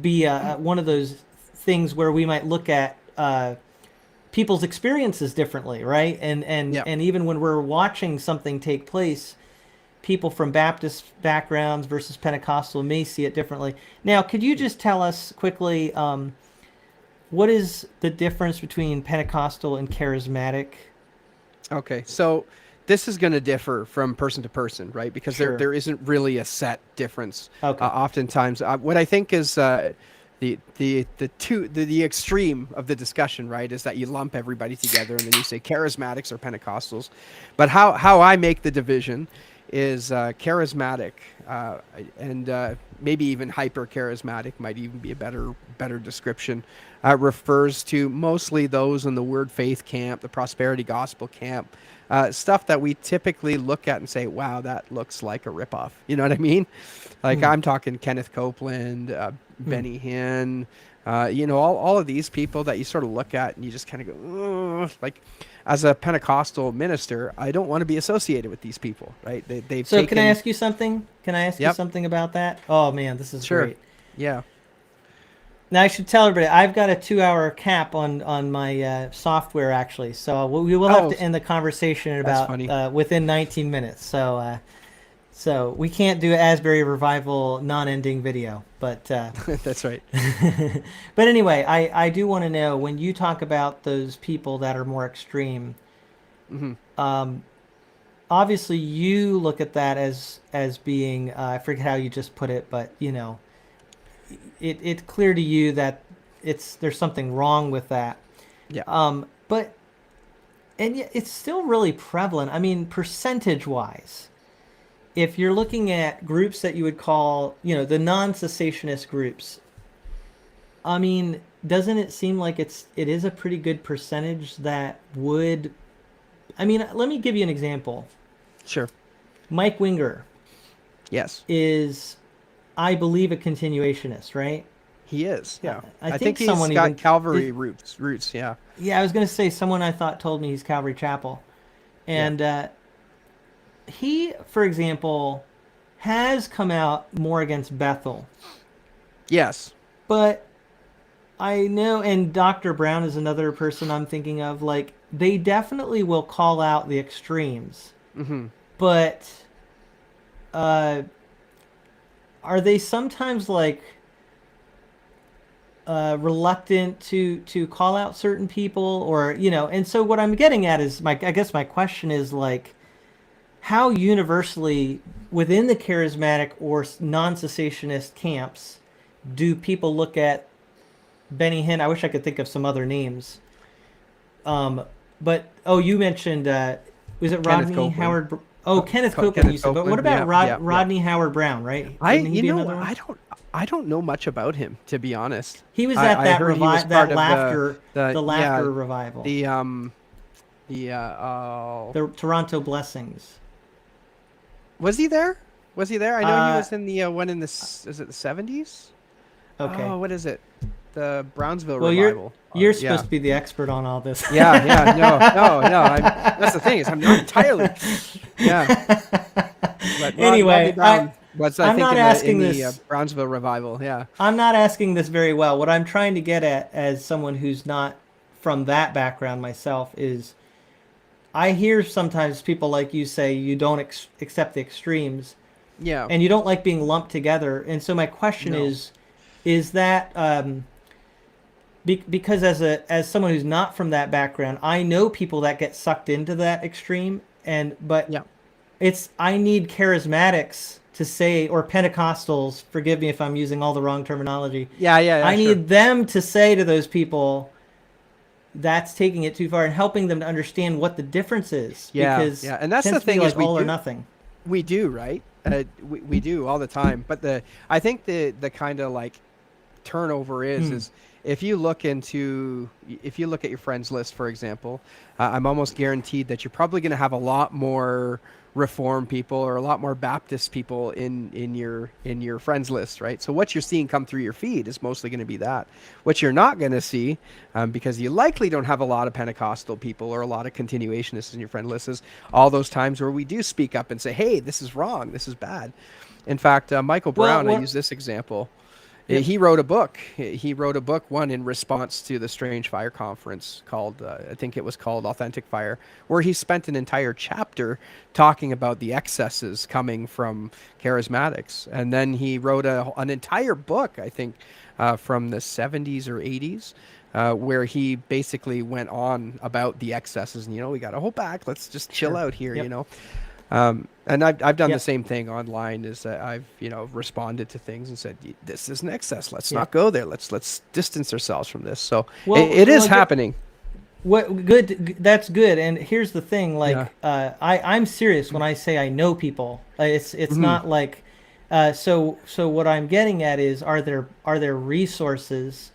be one of those things where we might look at people's experiences differently, right? And Yeah. even when we're watching something take place, people from Baptist backgrounds versus Pentecostal may see it differently. Now, could you just tell us quickly what is the difference between Pentecostal and charismatic? Okay, so this is going to differ from person to person, right? Because Sure. there isn't really a set difference. Okay. Oftentimes, what I think is the extreme of the discussion, right, is that you lump everybody together and then you say charismatics or Pentecostals. But how I make the division is charismatic and maybe even hyper charismatic might even be a better description. Refers to mostly those in the word faith camp, the prosperity gospel camp, stuff that we typically look at and say, wow, that looks like a ripoff. You know what I mean? Like I'm talking Kenneth Copeland, Benny Hinn, all of these people that you sort of look at and you just kind of go, ugh. Like as a Pentecostal minister, I don't want to be associated with these people, right? They've So taken... can I ask you something? Can I ask you Yep. something about that? Oh man, this is Sure. great. Yeah. Now I should tell everybody I've got a 2-hour cap on my software actually, so we will have Oh, to end the conversation at that's about funny. within 19 minutes. So we can't do Asbury Revival non-ending video, but That's right. but anyway, I do want to know when you talk about those people that are more extreme. Mm-hmm. Obviously, you look at that as being I forget how you just put it, but it's clear to you that there's something wrong with that. Yeah. But and yet it's still really prevalent. I mean, percentage wise, if you're looking at groups that you would call, the non-cessationist groups, I mean, doesn't it seem like it is a pretty good percentage that would? I mean, let me give you an example. Sure. Mike Winger Yes. is, I believe, a continuationist, right? He is. Yeah. I I think think someone he's got even- Calvary roots. Yeah. Yeah, I was going to say someone I thought told me he's Calvary Chapel. And he, for example, has come out more against Bethel. Yes. But I know, and Dr. Brown is another person I'm thinking of, like, they definitely will call out the extremes. Mm-hmm. But are they sometimes, like, reluctant to call out certain people, or and so what I'm getting at is I guess my question is, like, how universally within the charismatic or non-cessationist camps do people look at Benny Hinn? I wish I could think of some other names. But you mentioned was it Rodney Copeland. Howard? Kenneth Copeland. Kenneth You said, but Copeland, what about yeah. Rodney Howard Brown? Right? Wouldn't he be another one? I don't know much about him, to be honest. He was I at that heard he was that part of laughter the laughter revival. The Toronto Blessings. Was he there? Was he there? I know he was in the one in is it the 70s? Okay. Oh, what is it? The Brownsville Well, revival. you're supposed to be the expert on all this. Yeah. No. That's the thing, is I'm not entirely. Yeah. But Anyway, Rodney Brown was, I I'm think, not asking in this. the Brownsville revival. Yeah. I'm not asking this very well. What I'm trying to get at, as someone who's not from that background myself, is I hear sometimes people like you say you don't accept the extremes. Yeah. And you don't like being lumped together. And so my question is that because as someone who's not from that background, I know people that get sucked into that extreme, but Yeah. I need charismatics to say, or Pentecostals, forgive me if I'm using all the wrong terminology. Yeah, I sure. need them to say to those people, that's taking it too far, and helping them to understand what the difference is. Yeah, Because yeah. And that's it the tends to be thing, is like we all or do- nothing. We do, right? We do all the time. But I think the kind of like turnover is if you look at your friends list, for example, I'm almost guaranteed that you're probably going to have a lot more Reformed people or a lot more Baptist people in your friends list, right? So what you're seeing come through your feed is mostly going to be that. What you're not going to see, because you likely don't have a lot of Pentecostal people or a lot of continuationists in your friend list, is all those times where we do speak up and say, hey, this is wrong, this is bad. In fact, Michael Brown, I use this example. Yep. He wrote a book. He wrote a book, one in response to the Strange Fire Conference called, I think it was called Authentic Fire, where he spent an entire chapter talking about the excesses coming from charismatics. And then he wrote an entire book, I think, from the 70s or 80s, where he basically went on about the excesses and, we got to hold back. Let's just chill out here, Yep. And I've done the Yep. same thing online. Is that I've responded to things and said, this is an excess. Let's Yep. not go there. Let's distance ourselves from this. So Well, it is well, happening. What good? That's good. And here's the thing: like, Yeah. I'm serious when I say I know people. It's not like, so what I'm getting at is, are there resources?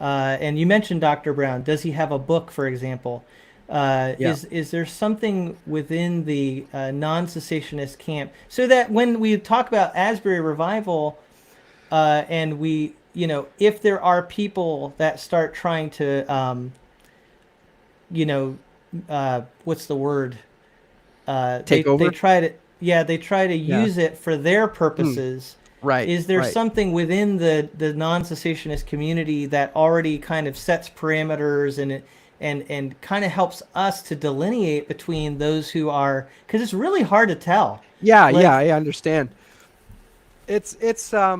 And you mentioned Dr. Brown. Does he have a book, for example? Yeah. Is there something within the non-cessationist camp so that when we talk about Asbury revival, and we, if there are people that start trying to what's the word? Take over? They try to, they try to use it for their purposes. Right. Is there right. something within the non-cessationist community that already kind of sets parameters and kind of helps us to delineate between those who are, because it's really hard to tell. Yeah, Like- yeah, I understand. It's I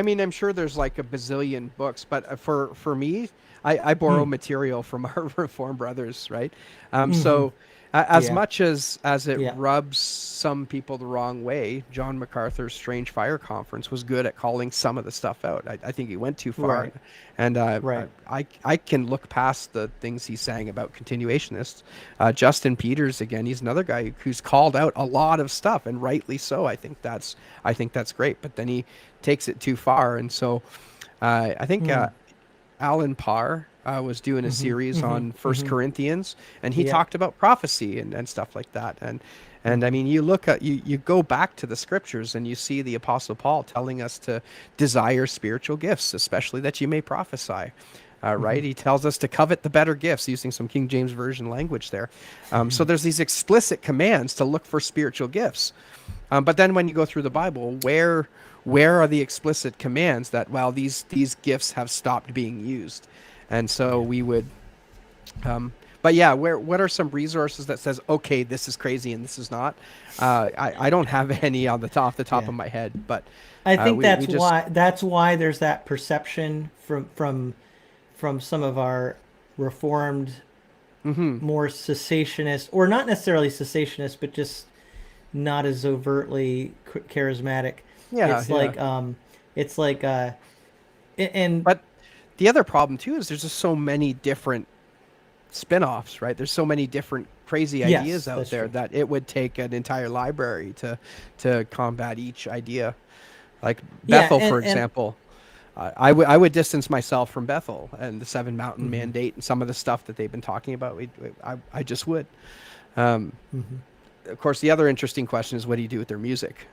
mean, I'm sure there's like a bazillion books, but for me, I borrow material from our Reformed brothers, right? So as Yeah. much as it Yeah. rubs some people the wrong way, John MacArthur's Strange Fire Conference was good at calling some of the stuff out. I think he went too far, Right. and Right. I can look past the things he's saying about continuationists. Justin Peters, again, he's another guy who's called out a lot of stuff, and rightly so. I think that's great, but then he takes it too far, and so I think Alan Parr was doing a series on First Corinthians, and he talked about prophecy and stuff like that. And I mean, you look at you go back to the scriptures and you see the Apostle Paul telling us to desire spiritual gifts, especially that you may prophesy. Right? He tells us to covet the better gifts, using some King James Version language there. So there's these explicit commands to look for spiritual gifts. But then when you go through the Bible, where are the explicit commands that, well, these gifts have stopped being used? And so we would, but yeah, what are some resources that says, okay, this is crazy and this is not? I don't have any on the top of my head, but I think we that's just- why there's that perception from some of our Reformed, more cessationist, or not necessarily cessationist, but just not as overtly charismatic. Yeah, it's like and But the other problem too is there's just so many different spin-offs, right? There's so many different crazy Yes, ideas out that's there true. that it would take an entire library to combat each idea. Like Yeah, Bethel, and- for and- example. I would distance myself from Bethel and the Seven Mountain Mandate and some of the stuff that they've been talking about. I just would. Of course, the other interesting question is, what do you do with their music?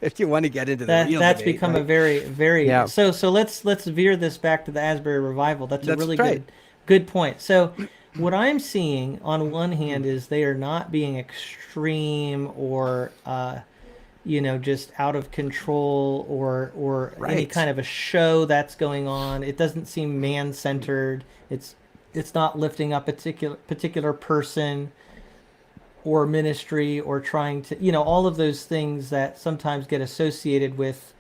If you want to get into the real that's debate, become right? a very Yeah. so let's veer this back to the Asbury revival. That's a That's really right. good point. So what I'm seeing on one hand is they are not being extreme or just out of control or any Right. kind of a show that's going on. It doesn't seem man-centered. It's not lifting up a particular person or ministry, or trying to, all of those things that sometimes get associated with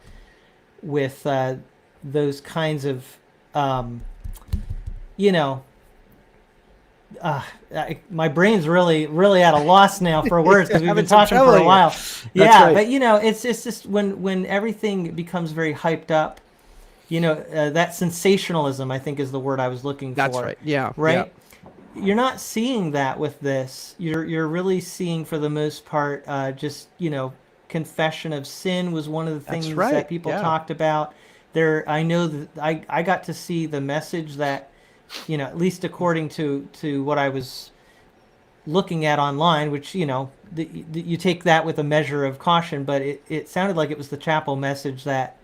those kinds of, my brain's really at a loss now for words because we've been Having some talking for trouble a here. while. That's Yeah, right. but it's just when everything becomes very hyped up, that sensationalism, I think, is the word I was looking for. That's right. Yeah. Right. You're not seeing that with this. You're really seeing, for the most part, just confession of sin was one of the things right, that people yeah. talked about. There, I know that I got to see the message that, at least according to what I was looking at online, which you take that with a measure of caution, but it sounded like it was the chapel message that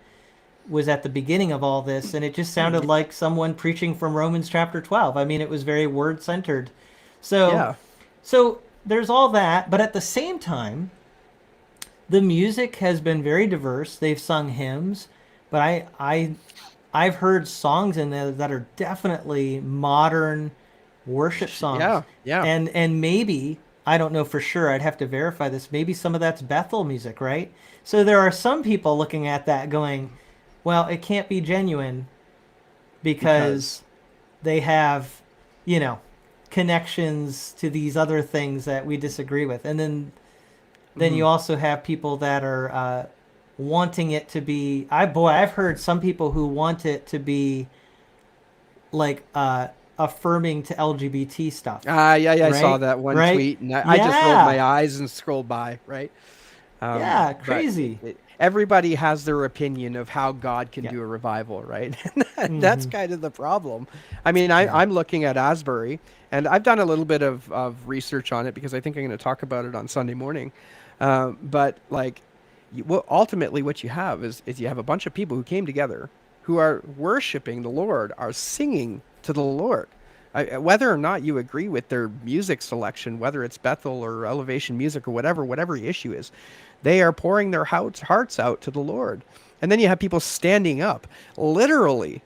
was at the beginning of all this, and it just sounded like someone preaching from Romans chapter 12. I mean, it was very word-centered. So there's all that, but at the same time, the music has been very diverse. They've sung hymns, but I've heard songs in there that are definitely modern worship songs. Yeah. And maybe, I don't know for sure, I'd have to verify this, maybe some of that's Bethel music, right? So there are some people looking at that going, well, it can't be genuine because they have, you know, connections to these other things that we disagree with. And then you also have people that are wanting it to be. I've heard some people who want it to be like affirming to LGBT stuff. Yeah, I saw Right? that one Right? tweet, and I just rolled Yeah. my eyes and scrolled by, right? Yeah, But crazy. everybody has their opinion of how God can Yeah. do a revival, right? That's Mhm. kind of the problem. I mean, Yeah. I'm looking at Asbury, and I've done a little bit of research on it because I think I'm going to talk about it on Sunday morning. But like, ultimately, what you have is you have a bunch of people who came together, who are worshiping the Lord, are singing to the Lord. Whether or not you agree with their music selection, whether it's Bethel or Elevation Music or whatever the issue is, they are pouring their hearts out to the Lord. And then you have people standing up, literally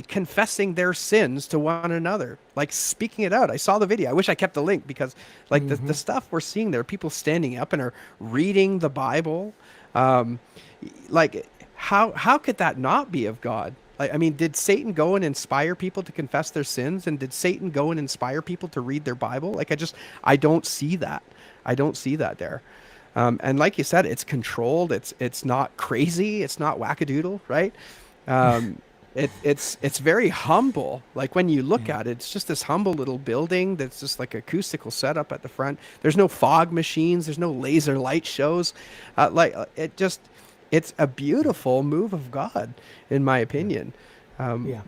confessing their sins to one another, like speaking it out. I saw the video. I wish I kept the link because like the stuff we're seeing there, people standing up and are reading the Bible. Like how could that not be of God? Like, I mean, did Satan go and inspire people to confess their sins? And did Satan go and inspire people to read their Bible? Like, I don't see that. I don't see that there. And like you said, it's controlled. It's not crazy. It's not wackadoodle, right? It's very humble. Like when you look at it, it's just this humble little building that's just like acoustical setup at the front. There's no fog machines. There's no laser light shows. It's a beautiful move of God, in my opinion.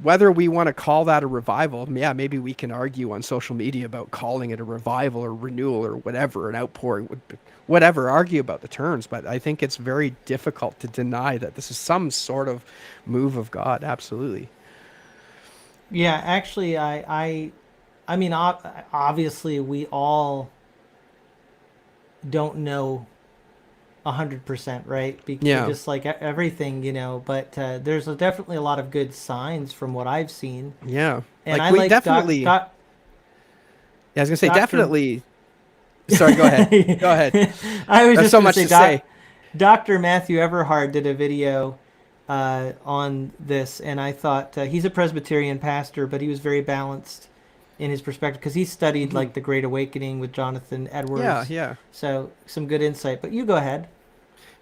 Whether we want to call that a revival, yeah, maybe we can argue on social media about calling it a revival or renewal or whatever, an outpouring, whatever, argue about the terms. But I think it's very difficult to deny that this is some sort of move of God. Absolutely. Yeah, actually, I mean, obviously, we all don't know 100%, right? Because Yeah. just like everything, you know. But there's definitely a lot of good signs from what I've seen. Yeah. And like I we like definitely. Yeah, I was gonna say Dr. definitely. Sorry, go ahead. Go ahead. I was There's just so gonna much say, to say. Dr. Matthew Everhard did a video on this, and I thought he's a Presbyterian pastor, but he was very balanced in his perspective because he studied like the Great Awakening with Jonathan Edwards. Yeah. So some good insight. But you go ahead.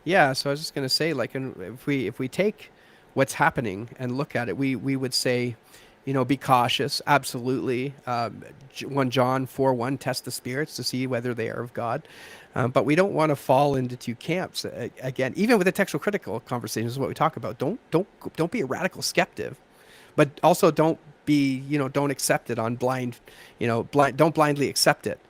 Yeah, so I was just going to say, like, if we take what's happening and look at it, we would say, you know, be cautious. Absolutely. 1 John 4:1, test the spirits to see whether they are of God. But we don't want to fall into two camps. Again, even with the textual critical conversations, is what we talk about. Don't be a radical skeptic, but also don't accept it on blind. Don't blindly accept it.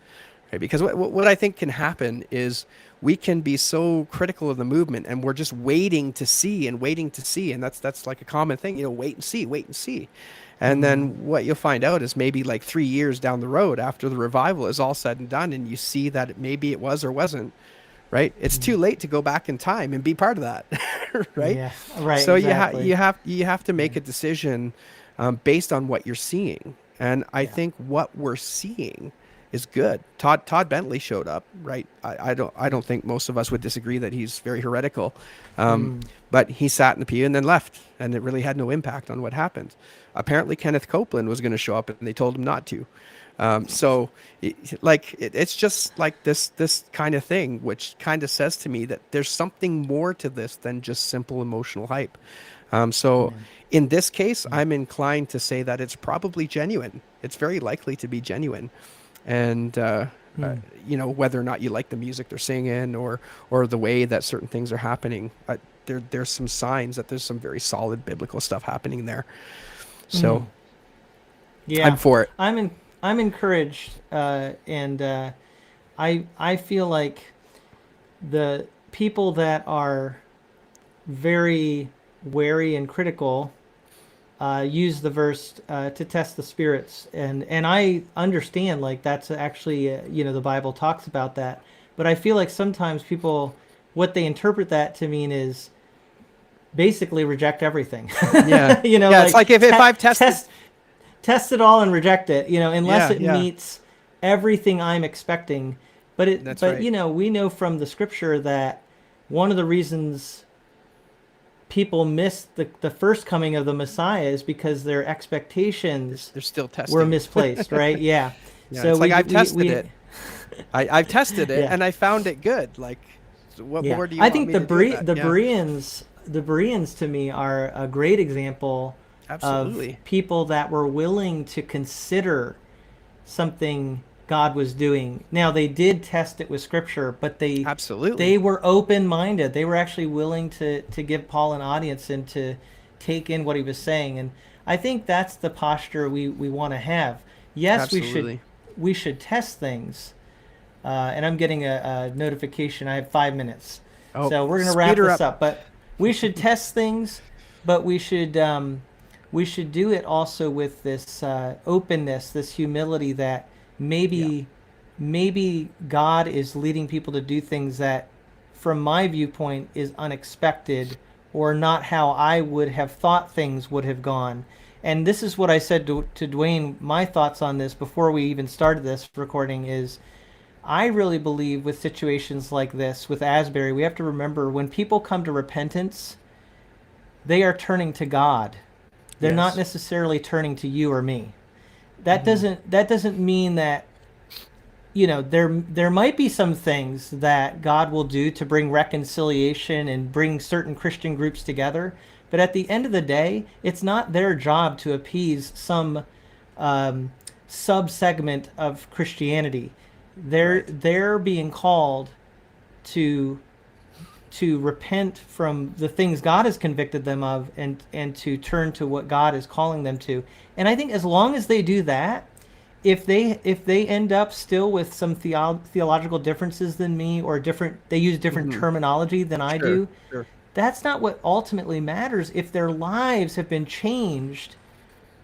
Right? Because what I think can happen is we can be so critical of the movement, and we're just waiting to see, and that's like a common thing. Wait and see. And then what you'll find out is maybe like 3 years down the road, after the revival is all said and done, and you see that maybe it was or wasn't, right? It's too late to go back in time and be part of that, right? Yeah, right. So exactly. you have to make a decision based on what you're seeing, and I think what we're seeing is good. Todd Bentley showed up, right? I don't think most of us would disagree that he's very heretical, but he sat in the pew and then left, and it really had no impact on what happened. Apparently, Kenneth Copeland was going to show up, and they told him not to. It's just like this kind of thing, which kind of says to me that there's something more to this than just simple emotional hype. In this case, I'm inclined to say that it's probably genuine. It's very likely to be genuine. And, whether or not you like the music they're singing or the way that certain things are happening, there's some signs that there's some very solid biblical stuff happening there. So I'm for it. I'm encouraged, and I feel like the people that are very wary and critical use the verse to test the spirits, and I understand like that's actually the Bible talks about that, but I feel like sometimes people, what they interpret that to mean is basically reject everything. Yeah. It's like if I've test it all and reject it, unless it meets everything I'm expecting. But right. we know from the scripture that one of the reasons people missed the first coming of the Messiah is because their expectations They're still testing. were misplaced, right? Yeah. Yeah, So it's like we- I've we- tested we- it. I've tested it Yeah. and I found it good. Like, so what Yeah. more do you I want think me the to do with that? The Yeah, Bereans to me are a great example absolutely. of people that were willing to consider something God was doing. Now they did test it with Scripture, but Absolutely. they were open-minded. They were actually willing to give Paul an audience and to take in what he was saying. And I think that's the posture we want to have. Yes, Absolutely. we should test things. And I'm getting a notification. I have 5 minutes, Oh, so we're going to speed wrap her this up. up. But we should test things, but we should do it also with this openness, this humility that maybe God is leading people to do things that, from my viewpoint, is unexpected or not how I would have thought things would have gone. And this is what I said to Dwayne. My thoughts on this before we even started this recording is, I really believe with situations like this, with Asbury, we have to remember when people come to repentance, they are turning to God. They're not Yes. necessarily turning to you or me. That doesn't mean that, you know, there might be some things that God will do to bring reconciliation and bring certain Christian groups together, but at the end of the day, it's not their job to appease some sub-segment of Christianity. They're being called to repent from the things God has convicted them of and to turn to what God is calling them to. And I think as long as they do that, if they end up still with some theological differences than me, or they use different terminology than I do, Sure. that's not what ultimately matters. If their lives have been changed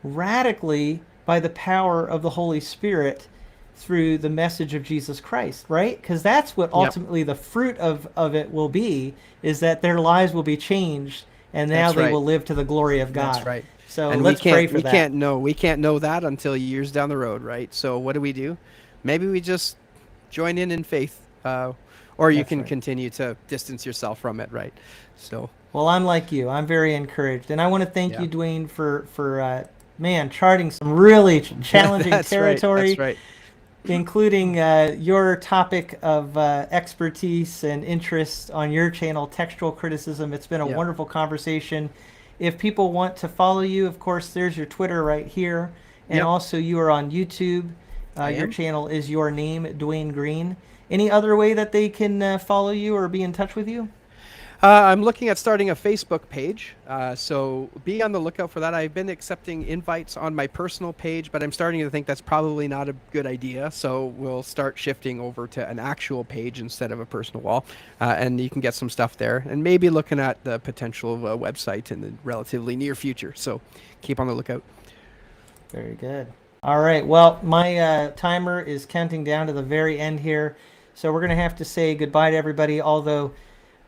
radically by the power of the Holy Spirit through the message of Jesus Christ, right? Because that's what ultimately the fruit of it will be, is that their lives will be changed, and now That's they right. will live to the glory of God. That's right. So And let's pray for we that. can't know that until years down the road, right? So what do? Maybe we just join in faith, or you That's can right. continue to distance yourself from it, right? So Well, I'm like you. I'm very encouraged, and I want to thank Yeah. you, Dwayne, for charting some really challenging that's territory. Right. That's right. Including your topic of expertise and interest on your channel, Textual Criticism. It's been a Yeah. wonderful conversation. If people want to follow you, of course, there's your Twitter right here. And Yep. also you are on YouTube. I Your am. channel is your name, Dwayne Green. Any other way that they can follow you or be in touch with you? I'm looking at starting a Facebook page, so be on the lookout for that. I've been accepting invites on my personal page, but I'm starting to think that's probably not a good idea, so we'll start shifting over to an actual page instead of a personal wall, and you can get some stuff there, and maybe looking at the potential of a website in the relatively near future, so keep on the lookout. Very good. All right. Well, my timer is counting down to the very end here, so we're going to have to say goodbye to everybody, although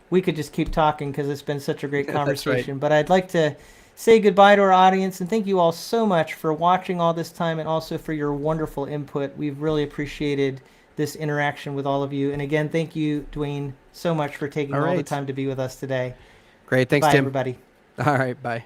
we could just keep talking because it's been such a great That's right. conversation. But I'd like to say goodbye to our audience and thank you all so much for watching all this time and also for your wonderful input. We've really appreciated this interaction with all of you. And again, thank you, Dwayne, so much for taking all the right. time to be with us today. Great, thanks, Bye, Tim. everybody. All right, bye.